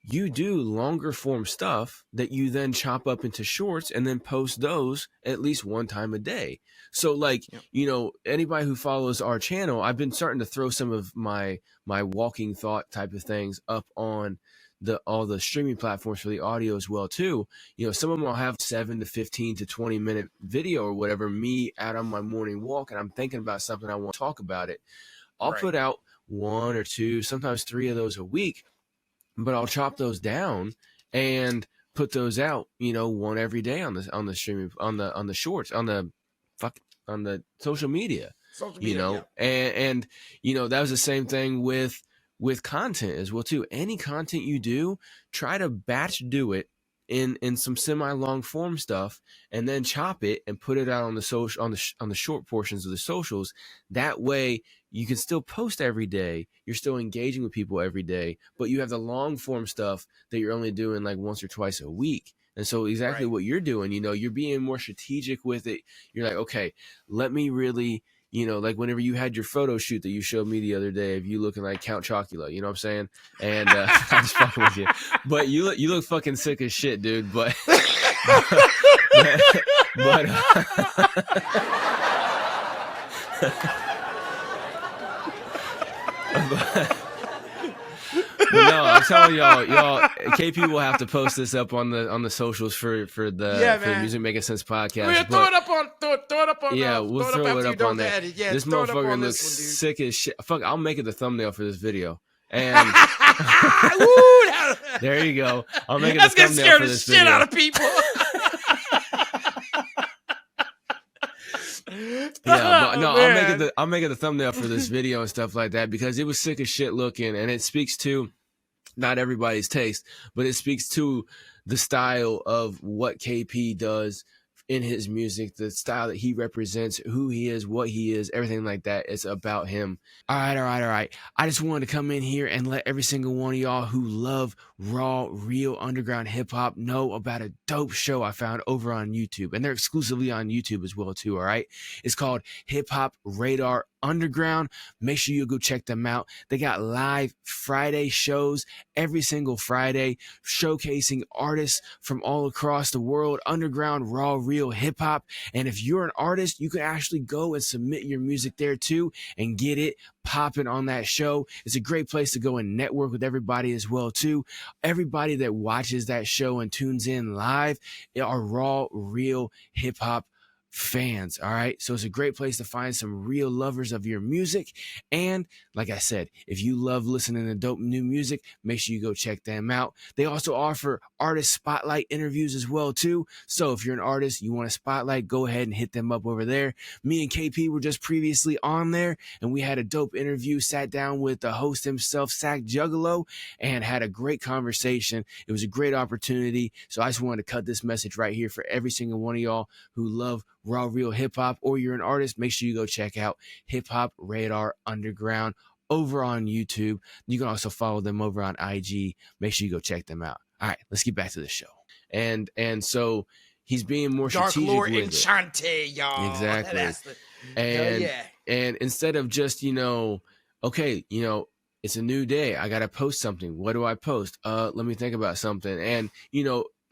you do longer form stuff that you then chop up into shorts and then post those at least one time a day. So anybody who follows our channel, I've been starting to throw some of my walking thought type of things up on all the streaming platforms for the audio as well too. Some of them will have 7 to 15 to 20 minute video or whatever, me out on my morning walk, and I'm thinking about something I want to talk about it. I'll put out 1 or 2, sometimes 3 of those a week. But I'll chop those down and put those out, one every day on the streaming, on the shorts, on the social media, and that was the same thing with content as well too. Any content you do, try to batch do it in some semi long form stuff, and then chop it and put it out on the social, on the short portions of the socials. That way you can still post every day. You're still engaging with people every day, but you have the long form stuff that you're only doing like once or twice a week. And so exactly what you're doing, you're being more strategic with it. You're like, okay, let me really, like whenever you had your photo shoot that you showed me the other day of you looking like Count Chocula, you know what I'm saying? And I'm just fucking with you. But you look fucking sick as shit, dude. But no, I'm telling y'all, KP will have to post this up on the socials for the Music Making Sense podcast. We'll throw it up on. Yeah, we'll throw it up on that. Yeah, this motherfucker looks sick as shit. Fuck, I'll make it the thumbnail for this video. And there you go. I'll make it the thumbnail for this video. That's gonna scare the shit out of people. Yeah, but no, I'll make it the thumbnail for this video and stuff like that, because it was sick as shit looking, and it speaks to not everybody's taste, but it speaks to the style of what KP does in his music, the style that he represents, who he is, what he is, everything like that. It's about him. All right. I just wanted to come in here and let every single one of y'all who love raw, real underground hip hop know about a dope show I found over on YouTube. And they're exclusively on YouTube as well, too. All right. It's called Hip Hop Radar Underground. Make sure you go check them out. They got live Friday shows every single Friday, showcasing artists from all across the world, underground, raw, real hip hop. And if you're an artist, you can actually go and submit your music there too and get it popping on that show. It's a great place to go and network with everybody as well too. Everybody that watches that show and tunes in live are raw, real hip hop fans. All right. So it's a great place to find some real lovers of your music. And like I said, if you love listening to dope new music, make sure you go check them out. They also offer artist spotlight interviews as well too. So if you're an artist, you want a spotlight, go ahead and hit them up over there. Me and KP were just previously on there and we had a dope interview, sat down with the host himself, Sack Juggalo, and had a great conversation. It was a great opportunity. So I just wanted to cut this message right here for every single one of y'all who love raw, real hip hop, or you're an artist, make sure you go check out Hip Hop Radar Underground over on YouTube. You can also follow them over on IG. Make sure you go check them out. All right, let's get back to the show. And so he's being more Dark strategic Lord with Enchante, y'all. Exactly. And and instead of just, okay, it's a new day. I got to post something. What do I post? Let me think about something. And,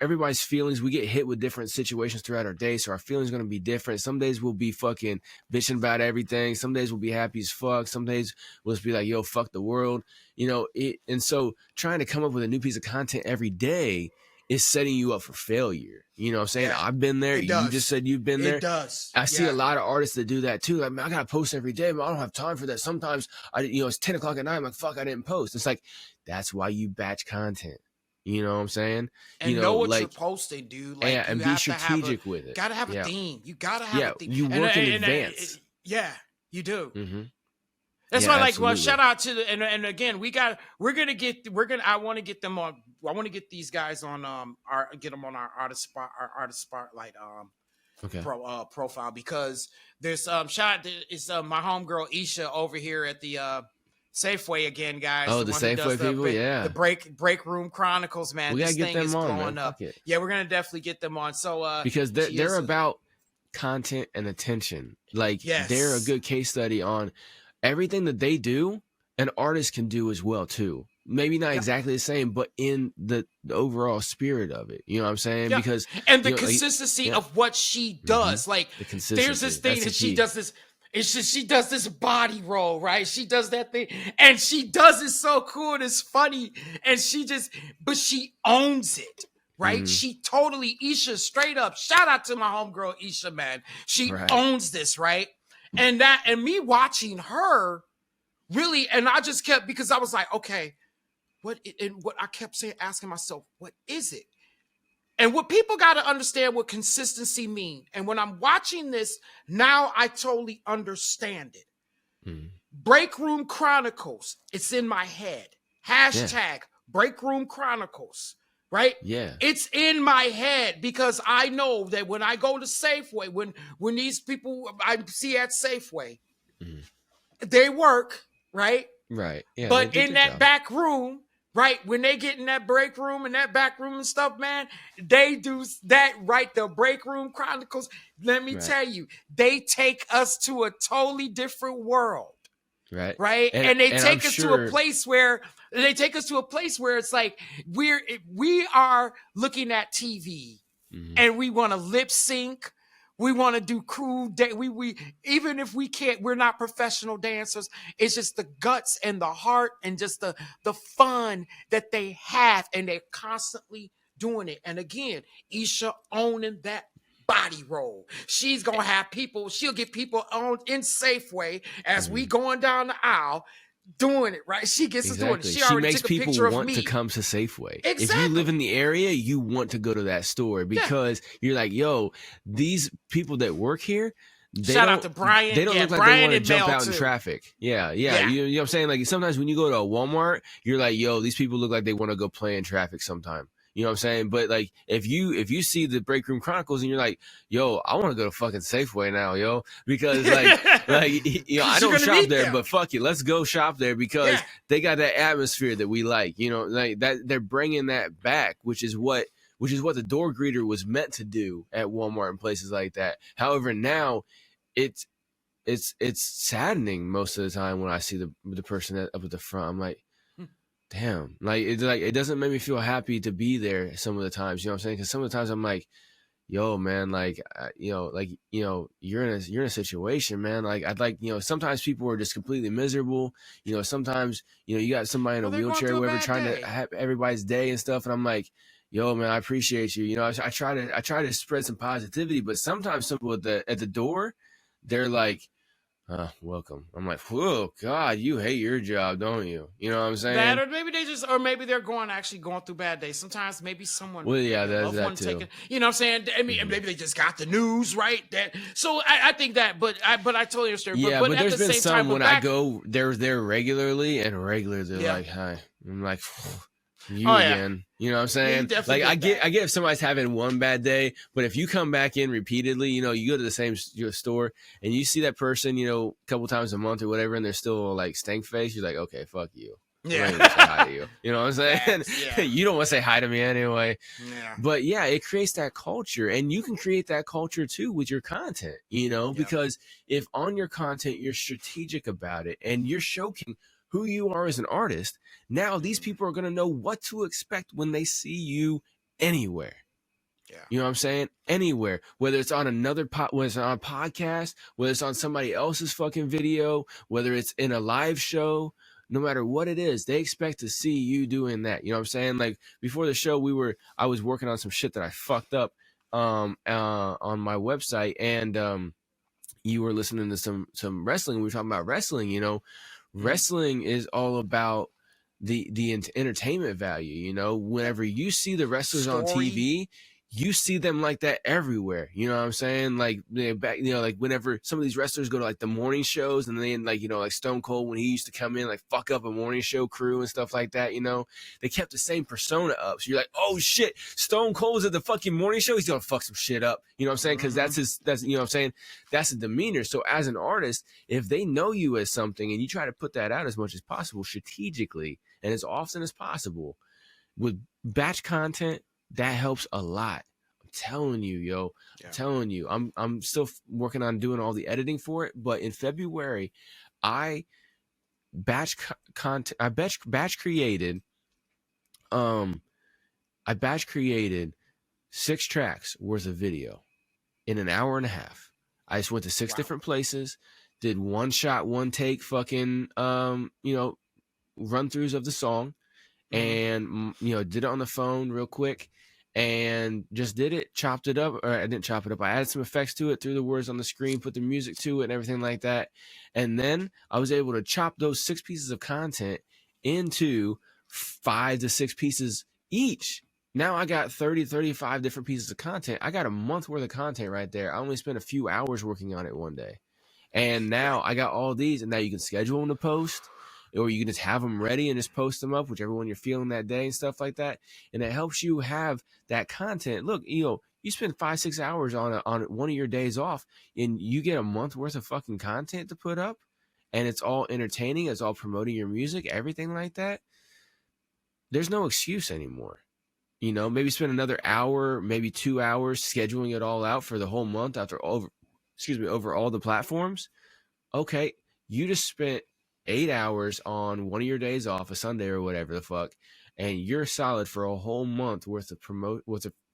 everybody's feelings, we get hit with different situations throughout our day, so our feelings are going to be different. Some days we'll be fucking bitching about everything. Some days we'll be happy as fuck. Some days we'll just be like, yo, fuck the world. And so trying to come up with a new piece of content every day is setting you up for failure. You know what I'm saying? Yeah, I've been there. You just said you've been there. It does. I see a lot of artists that do that too. Like, man, I got to post every day, but I don't have time for that. Sometimes it's 10 o'clock at night. I'm like, fuck, I didn't post. It's like, that's why you batch content. You know what I'm saying? And know what you're posting, dude. Like, and be strategic with it. Gotta have a theme. You gotta have a theme. You work in advance. You do. Mm-hmm. That's why, well, shout out to and again, I want to get them on. I want to get these guys on get them on our artist spotlight profile, because there's it's my homegirl Isha over here at the Safeway again, guys. Oh, the Safeway people, the break room chronicles, man. We gotta get them on, man. Up. Yeah, we're gonna definitely get them on. So because they're about content and attention. Like, they're a good case study on everything that they do. An artist can do as well too. Maybe not exactly the same, but in the overall spirit of it. You know what I'm saying? Yeah. Because the consistency of what she does. Mm-hmm. Like, the consistency. There's this thing that she does this. It's just she does this body roll, right? She does that thing, and she does it so cool and it's funny, and but she owns it, right? Mm-hmm. She totally, Isha, straight up, shout out to my homegirl Isha, man. She owns this, right? And me watching her, really, and I just kept, because I was like, okay, what I kept asking myself, what is it? And what people got to understand what consistency mean. And when I'm watching this, now I totally understand it. Mm. Break Room Chronicles. It's in my head. Hashtag Break Room Chronicles. Right? Yeah. It's in my head because I know that when I go to Safeway, when these people I see at Safeway, they work, right? Right. Yeah. But in that back room, right, when they get in that break room and that back room and stuff, man, they do that, right? The Break Room Chronicles, let me tell you, they take us to a totally different world. Right. Right. And they take us to a place where it's like we are looking at TV and we want to lip sync. We want to do cool day. We even if we can't, we're not professional dancers. It's just the guts and the heart and just the fun that they have, and they're constantly doing it. And again, Isha owning that body roll. She's gonna have people. She'll get people on in Safeway as we going down the aisle. Doing it, right? She gets us doing it. She already makes took a people picture want of me. to come to Safeway. Exactly. If you live in the area, you want to go to that store because you're like, yo, these people that work here, shout out to Brian. They don't look like Brian they want to jump out too. in traffic. Yeah. You know what I'm saying? Like, sometimes when you go to a Walmart, you're like, yo, these people look like they want to go play in traffic sometime. You know what I'm saying? But like, if you see the Break Room Chronicles and you're like, yo, I want to go to fucking Safeway now, yo, because like I don't shop there, but fuck it, let's go shop there because they got that atmosphere that we like, like that they're bringing that back, which is what the door greeter was meant to do at Walmart and places like that. However, now it's saddening most of the time when I see the person up at the front. I'm like, damn, it doesn't make me feel happy to be there some of the times, you know what I'm saying? Because some of the times I'm like, yo, man, you're in a situation, man. Like, I'd like, sometimes people are just completely miserable. Sometimes, you got somebody in a wheelchair, whatever, trying to have everybody's day and stuff. And I'm like, yo, man, I appreciate you. I try to spread some positivity, but sometimes some people at the door, they're like, welcome. I'm like, whoa, God, you hate your job, don't you? You know what I'm saying? That, or maybe they're going through bad days. Sometimes maybe someone, well, yeah, that's that too. You know what I'm saying? I mean, maybe they just got the news right. So I think that, but I totally understand. Yeah, but there's been some when I go there regularly, and they're like, hi. I'm like, again. You know what I'm saying? Like, I get if somebody's having one bad day, but if you come back in repeatedly, you go to the same store and you see that person, a couple times a month or whatever, and they're still like stank face, you're like, okay, fuck you. Yeah. I ain't gonna say hi to you. You know what I'm saying? Yeah. You don't want to say hi to me anyway. Yeah. But yeah, it creates that culture, and you can create that culture too with your content, because if on your content you're strategic about it and you're showcasing who you are as an artist, now these people are going to know what to expect when they see you anywhere. Yeah. You know what I'm saying? Anywhere, whether it's on whether it's on a podcast, whether it's on somebody else's fucking video, whether it's in a live show, no matter what it is, they expect to see you doing that. You know what I'm saying? Like, before the show, I was working on some shit that I fucked up on my website, and you were listening to some wrestling. We were talking about wrestling, Wrestling is all about the entertainment value. Whenever you see the wrestlers on TV, you see them like that everywhere. You know what I'm saying? Like, like whenever some of these wrestlers go to like the morning shows, and then like Stone Cold, when he used to come in, like fuck up a morning show crew and stuff like that, they kept the same persona up. So you're like, oh shit, Stone Cold's at the fucking morning show, he's gonna fuck some shit up. You know what I'm saying? Because that's you know what I'm saying? That's a demeanor. So as an artist, if they know you as something and you try to put that out as much as possible strategically and as often as possible with batch content, that helps a lot. I'm telling you, yo. Yeah. I'm telling you. I'm still working on doing all the editing for it, but in February, I batch created 6 tracks worth of video in an hour and a half. I just went to 6 different places, did one shot, one take fucking run-throughs of the song, and did it on the phone real quick, and just did it, chopped it up. Or I didn't chop it up, I added some effects to it, threw the words on the screen, put the music to it and everything like that, and then I was able to chop those 6 pieces of content into 5 to 6 pieces each. Now I got 35 different pieces of content. I got a month worth of content right there. I only spent a few hours working on it one day, and now I got all these, and now you can schedule them to post, or you can just have them ready and just post them up, whichever one you're feeling that day and stuff like that. And it helps you have that content. Look, you spend 5-6 hours on one of your days off, and you get a month worth of fucking content to put up, and it's all entertaining, it's all promoting your music, everything like that. There's no excuse anymore. Maybe spend another hour, maybe 2 hours scheduling it all out for the whole month over all the platforms. Okay, you just spent 8 hours on one of your days off, a Sunday or whatever the fuck, and you're solid for a whole month worth of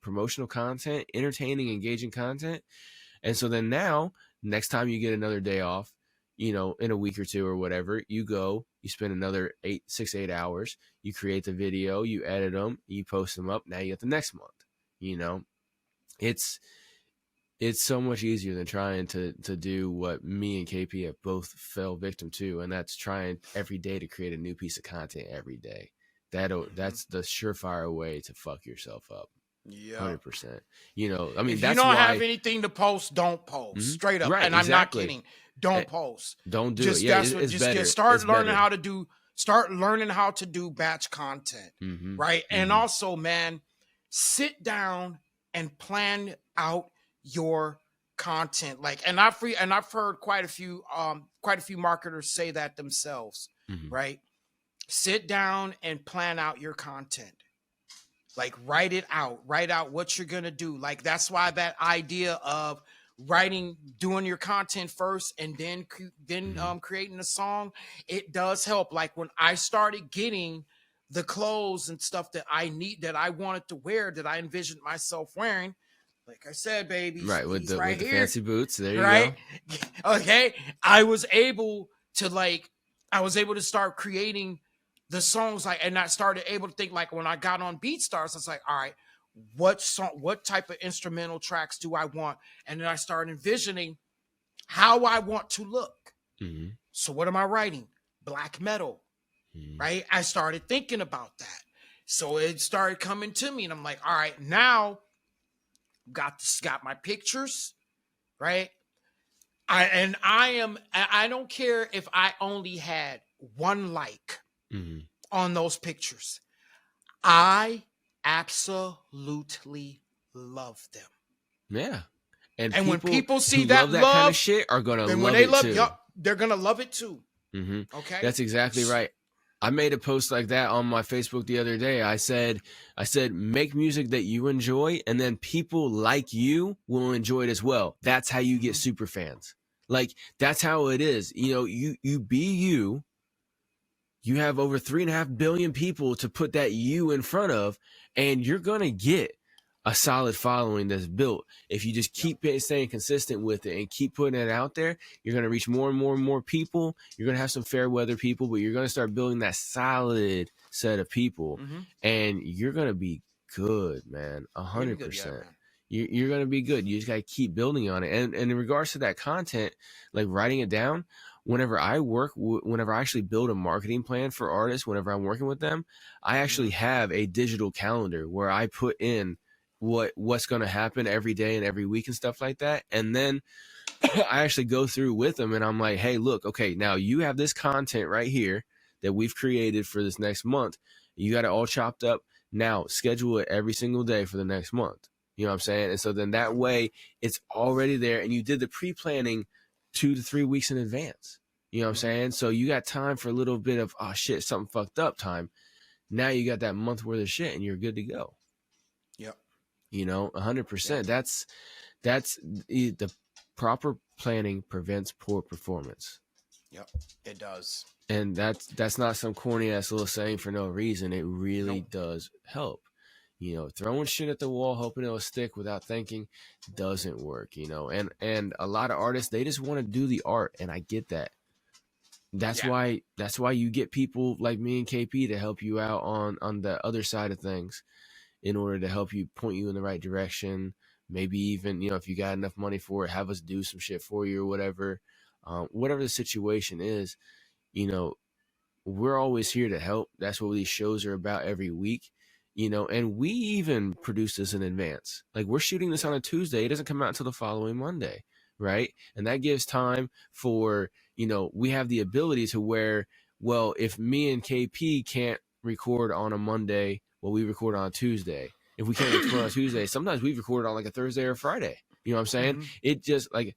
promotional content, entertaining, engaging content. And so then now, next time you get another day off, in a week or two or whatever, you spend another 6-8 hours, you create the video, you edit them, you post them up. Now you get the next month. It's so much easier than trying to do what me and KP have both fell victim to, and that's trying every day to create a new piece of content every day. That's the surefire way to fuck yourself up. Yeah, 100%. I mean, if that's you don't why, have anything to post, don't post. Straight up, right, and I'm not kidding. Don't post. Don't do it. Yeah, it's better. Start learning how to do batch content, right? And also, man, sit down and plan out your content. Like, and I've heard quite a few marketers say that themselves, right? Sit down and plan out your content. Like, write out what you're gonna do. Like, that's why that idea of doing your content first and then creating a song, it does help. Like, when I started getting the clothes and stuff that I wanted to wear, that I envisioned myself wearing, like I said, baby, Right, with the right with the here, fancy boots. There you right? go. Okay, I was able to start creating the songs, like, and I started able to think, like, when I got on BeatStars, I was like, all right, what type of instrumental tracks do I want? And then I started envisioning how I want to look. So what am I writing? Black metal, right? I started thinking about that. So it started coming to me, and I'm like, all right, now got my pictures, right? I don't care if I only had one like on those pictures. I absolutely love them. Yeah. And when people see who that love that kind of shit are gonna then love when they it love, too. they're gonna love it too. Okay, That's exactly right. I made a post like that on my Facebook the other day. I said, make music that you enjoy, and then people like you will enjoy it as well. That's how you get super fans. Like, that's how it is. You know, you be you. You have over 3.5 billion people to put that you in front of, and you're gonna get a solid following that's built. If you just keep staying consistent with it and keep putting it out there, you're going to reach more and more and more people. You're going to have some fair weather people, but you're going to start building that solid set of people, and you're going to be good, man. 100%. You're going to be good. You just got to keep building on it. And in regards to that content, like writing it down, whenever I actually build a marketing plan for artists, whenever I'm working with them, I actually have a digital calendar where I put in what's going to happen every day and every week and stuff like that. And then I actually go through with them, and I'm like, hey, look, okay, now you have this content right here that we've created for this next month. You got it all chopped up. Now schedule it every single day for the next month. You know what I'm saying? And so then that way it's already there, and you did the pre-planning 2 to 3 weeks in advance. You know what I'm saying? So you got time for a little bit of, oh shit, something fucked up time. Now you got that month worth of shit, and you're good to go. Yep. You know, 100%. That's the proper planning prevents poor performance. Yep, it does. And that's not some corny ass little saying for no reason. It really does help. You know, throwing shit at the wall, hoping it'll stick without thinking, doesn't work. You know, and a lot of artists, they just want to do the art, and I get that. That's why you get people like me and KP to help you out on the other side of things, in order to help you, point you in the right direction. Maybe even, you know, if you got enough money for it, have us do some shit for you or whatever. Whatever the situation is, you know, we're always here to help. That's what these shows are about every week, you know, and we even produce this in advance. Like, we're shooting this on a Tuesday. It doesn't come out until the following Monday, right? And that gives time for, you know, we have the ability to where, well, if me and KP can't record on a Monday, well, we record on a Tuesday. If we can't record on a Tuesday, sometimes we record on like a Thursday or Friday. You know what I'm saying? It just like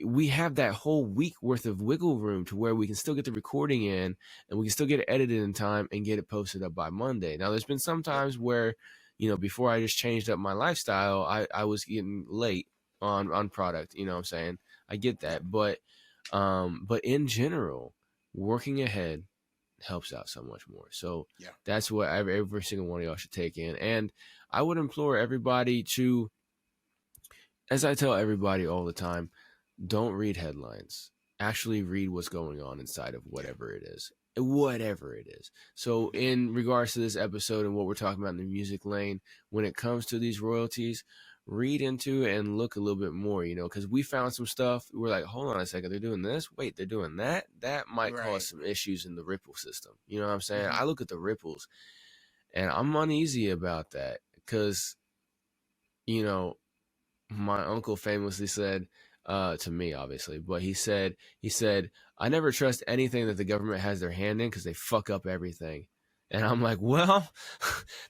we have that whole week worth of wiggle room to where we can still get the recording in, and we can still get it edited in time and get it posted up by Monday. Now, there's been some times where, you know, before I just changed up my lifestyle, I was getting late on product. You know what I'm saying? I get that. But in general, working ahead helps out so much more. So that's what every single one of y'all should take in. And I would implore everybody to, as I tell everybody all the time, don't read headlines. Actually read what's going on inside of whatever it is. So in regards to this episode and what we're talking about in the music lane, when it comes to these royalties, read into it and look a little bit more, you know, because we found some stuff. We're like, hold on a second, they're doing this? Wait, they're doing that? That might cause some issues in the Ripple system. You know what I'm saying? I look at the ripples, and I'm uneasy about that because, you know, my uncle famously said, to me, obviously, but he said, I never trust anything that the government has their hand in because they fuck up everything. And I'm like, well,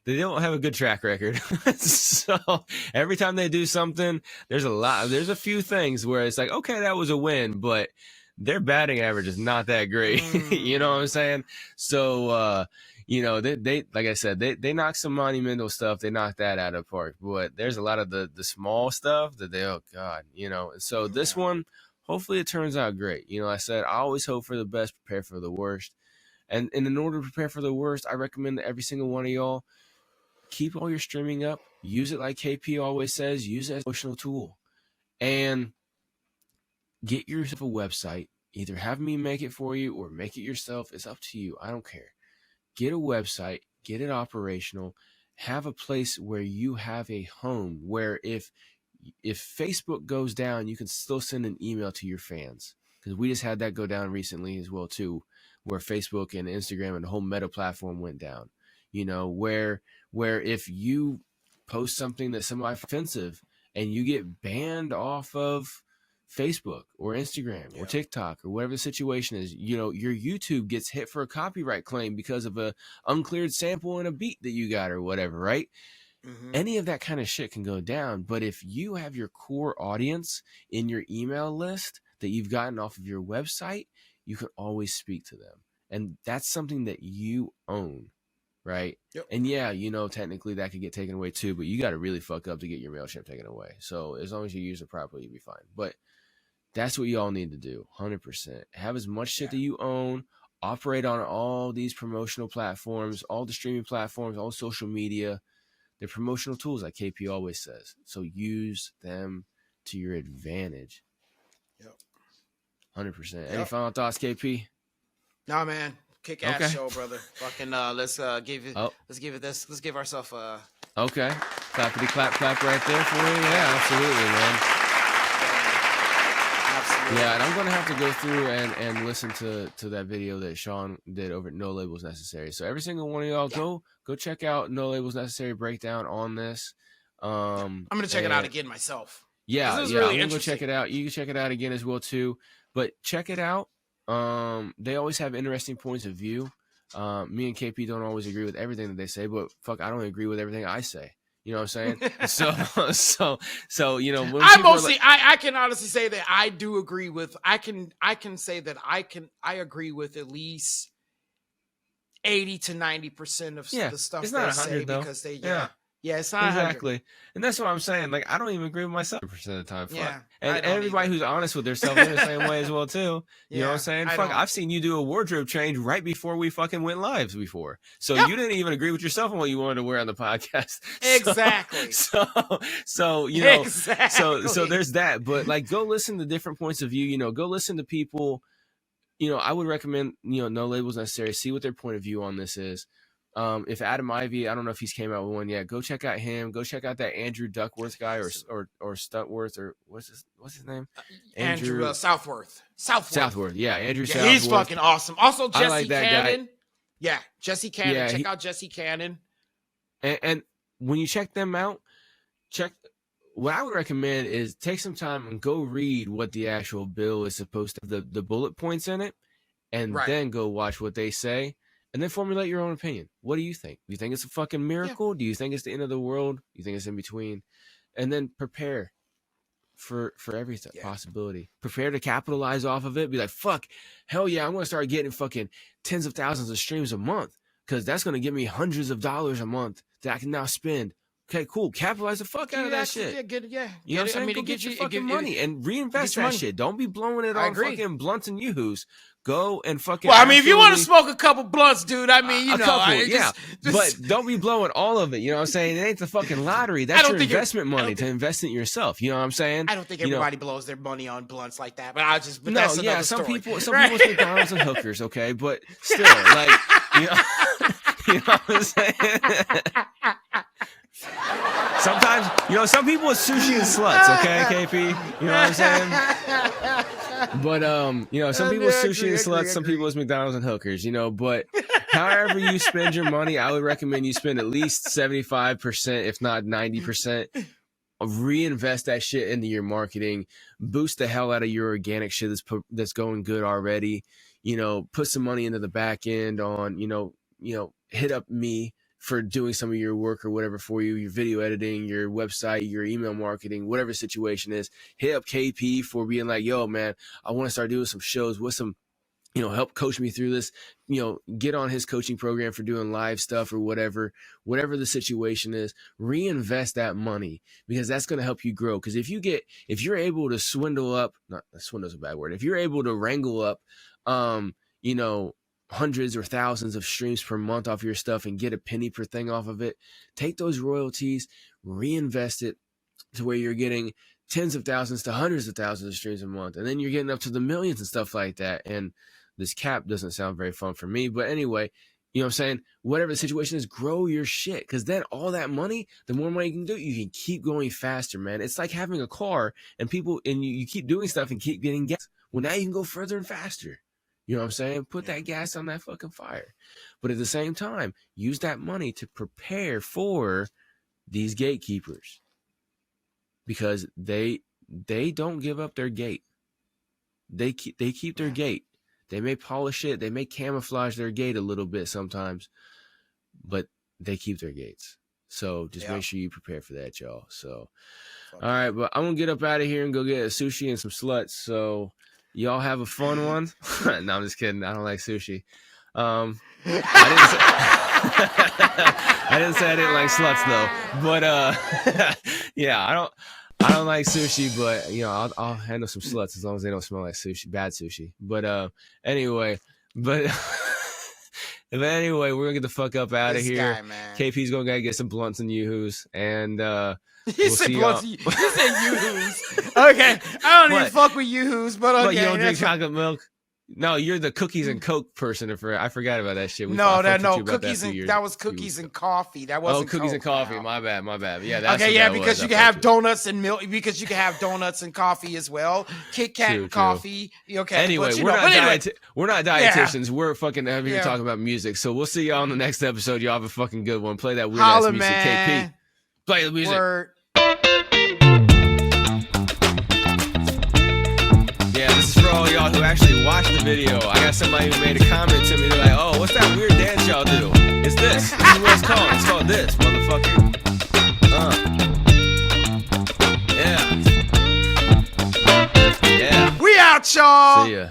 they don't have a good track record. So every time they do something, there's a few things where it's like, okay, that was a win, but their batting average is not that great. You know what I'm saying? So, they like I said, they knock some monumental stuff. They knock that out of the park, but there's a lot of the small stuff that oh God, so this one, hopefully it turns out great. I said, I always hope for the best, prepare for the worst. And in order to prepare for the worst, I recommend that every single one of y'all keep all your streaming up. Use it like KP always says. Use it as an emotional tool. And get yourself a website. Either have me make it for you or make it yourself. It's up to you. I don't care. Get a website. Get it operational. Have a place where you have a home where if Facebook goes down, you can still send an email to your fans. Because we just had that go down recently as well, too, where Facebook and Instagram and the whole Meta platform went down. Where if you post something that's somewhat offensive and you get banned off of Facebook or Instagram or TikTok or whatever the situation is, your YouTube gets hit for a copyright claim because of a uncleared sample and a beat that you got or whatever, right? Mm-hmm. Any of that kind of shit can go down. But if you have your core audience in your email list that you've gotten off of your website, you can always speak to them. And that's something that you own, right? Yep. And yeah, technically that could get taken away too, but you got to really fuck up to get your MailChimp taken away. So as long as you use it properly, you'll be fine. But that's what you all need to do, 100%. Have as much shit that you own, operate on all these promotional platforms, all the streaming platforms, all social media. They're promotional tools, like KP always says. So use them to your advantage. Yep. 100%. Yep. Any final thoughts, KP? Nah, man. Kick ass show, brother. Fucking let's give ourselves a okay. Clappity clap right there for you. Yeah, absolutely, man. Absolutely. Yeah, and I'm gonna have to go through and listen to that video that Sean did over at No Labels Necessary. So every single one of y'all go check out No Labels Necessary breakdown on this. I'm gonna check it out again myself. Yeah, really I'm gonna go check it out. You can check it out again as well too. But check it out. They always have interesting points of view. Me and KP don't always agree with everything that they say, but fuck, I don't agree with everything I say. You know what I'm saying? so when I can honestly say that I do agree with. I can say that I agree with at least 80 to 90% of the stuff it's not they say though. Because they Yeah, it's not exactly. 100. And that's what I'm saying. Like, I don't even agree with myself 100% of the time. Fuck. Yeah, and everybody who's honest with themselves in the same way as well, too. You know what I'm saying? Fuck, I've seen you do a wardrobe change right before we fucking went live before. So you didn't even agree with yourself on what you wanted to wear on the podcast. Exactly. So you know, so there's that. But, like, go listen to different points of view. Go listen to people. I would recommend, No Labels Necessary. See what their point of view on this is. If Adam Ivy, I don't know if he's came out with one yet. Go check out him. Go check out that Andrew Duckworth guy or Stuntworth or what's his name? Andrew Southworth. Yeah, Andrew Southworth. He's fucking awesome. Also Jesse like Cannon. Yeah, Jesse Cannon. Yeah, check out Jesse Cannon. And when you check them out, what I would recommend is take some time and go read what the actual bill is supposed to have, the bullet points in it, and then go watch what they say. And then formulate your own opinion. What do you think? Do you think it's a fucking miracle? Yeah. Do you think it's the end of the world? Do you think it's in between? And then prepare for every possibility. Prepare to capitalize off of it. Be like, fuck, hell yeah, I'm going to start getting fucking tens of thousands of streams a month because that's going to give me hundreds of dollars a month that I can now spend. Okay, cool. Capitalize the fuck out of that shit. You know what I'm saying? Go get your fucking money and reinvest that shit. Don't be blowing it on fucking blunts and yoo-hoos. Go and fucking. Well, I mean, if you want to smoke a couple blunts, dude, I mean, but don't be blowing all of it. You know what I'm saying? It ain't the fucking lottery. That's your investment money to invest in yourself. You know what I'm saying? I don't think everybody blows their money on blunts like that. But some people think McDonald's and hookers, okay, but still, like, you know what I'm saying? Sometimes, some people with sushi and sluts, okay, KP? You know what I'm saying? But, some people with sushi and sluts, some people with McDonald's and hookers, but however you spend your money, I would recommend you spend at least 75%, if not 90%. Reinvest that shit into your marketing, boost the hell out of your organic shit that's going good already. Put some money into the back end on, hit up me for doing some of your work or whatever for you, your video editing, your website, your email marketing, whatever the situation is. Hit up KP for being like, yo, man, I want to start doing some shows with some, help coach me through this, get on his coaching program for doing live stuff or whatever the situation is. Reinvest that money, because that's going to help you grow. Because if you're able to swindle up, not swindle's a bad word. If you're able to wrangle up, hundreds or thousands of streams per month off your stuff and get a penny per thing off of it, take those royalties, reinvest it to where you're getting tens of thousands to hundreds of thousands of streams a month. And then you're getting up to the millions and stuff like that. And this cap doesn't sound very fun for me, but anyway, you know what I'm saying? Whatever the situation is, grow your shit. Because then all that money, the more money you can do, you can keep going faster, man. It's like having a car and you keep doing stuff and keep getting gas. Well, now you can go further and faster. You know what I'm saying? Put that gas on that fucking fire. But at the same time, use that money to prepare for these gatekeepers, because they don't give up their gate. They keep their gate. They may polish it. They may camouflage their gate a little bit sometimes, but they keep their gates. So just make sure you prepare for that, y'all. So, all right, but I'm going to get up out of here and go get a sushi and some sluts. So y'all have a fun one. No, I'm just kidding. I don't like sushi. I didn't say I didn't like sluts though. But yeah, I don't like sushi, but I'll handle some sluts as long as they don't smell like sushi, bad sushi. But anyway, we're gonna get the fuck up out of here. Man. KP's gonna get some blunts and yoo-hoos, and He said blunts. You said yoo-hoos. Okay, I don't even fuck with yoo-hoos, but okay. But you don't drink chocolate milk? No, you're the cookies and Coke person. I forgot about that shit. That was cookies and coffee. That wasn't cookies Coke, and coffee. now. My bad. Yeah, that's because you can have donuts and milk. Because you can have donuts and coffee as well. Kit Kat and coffee. Okay. Anyway, we're not dietitians. We're fucking here talking about music. So we'll see y'all on the next episode. Y'all have a fucking good one. Play that weird ass music, man. KP. Play the music. Yeah, this is for all y'all who actually watched the video. I got somebody who made a comment to me. They're like, "Oh, what's that weird dance y'all do?" It's this. This is what it's called. It's called this, motherfucker. Yeah. We out, y'all. See ya.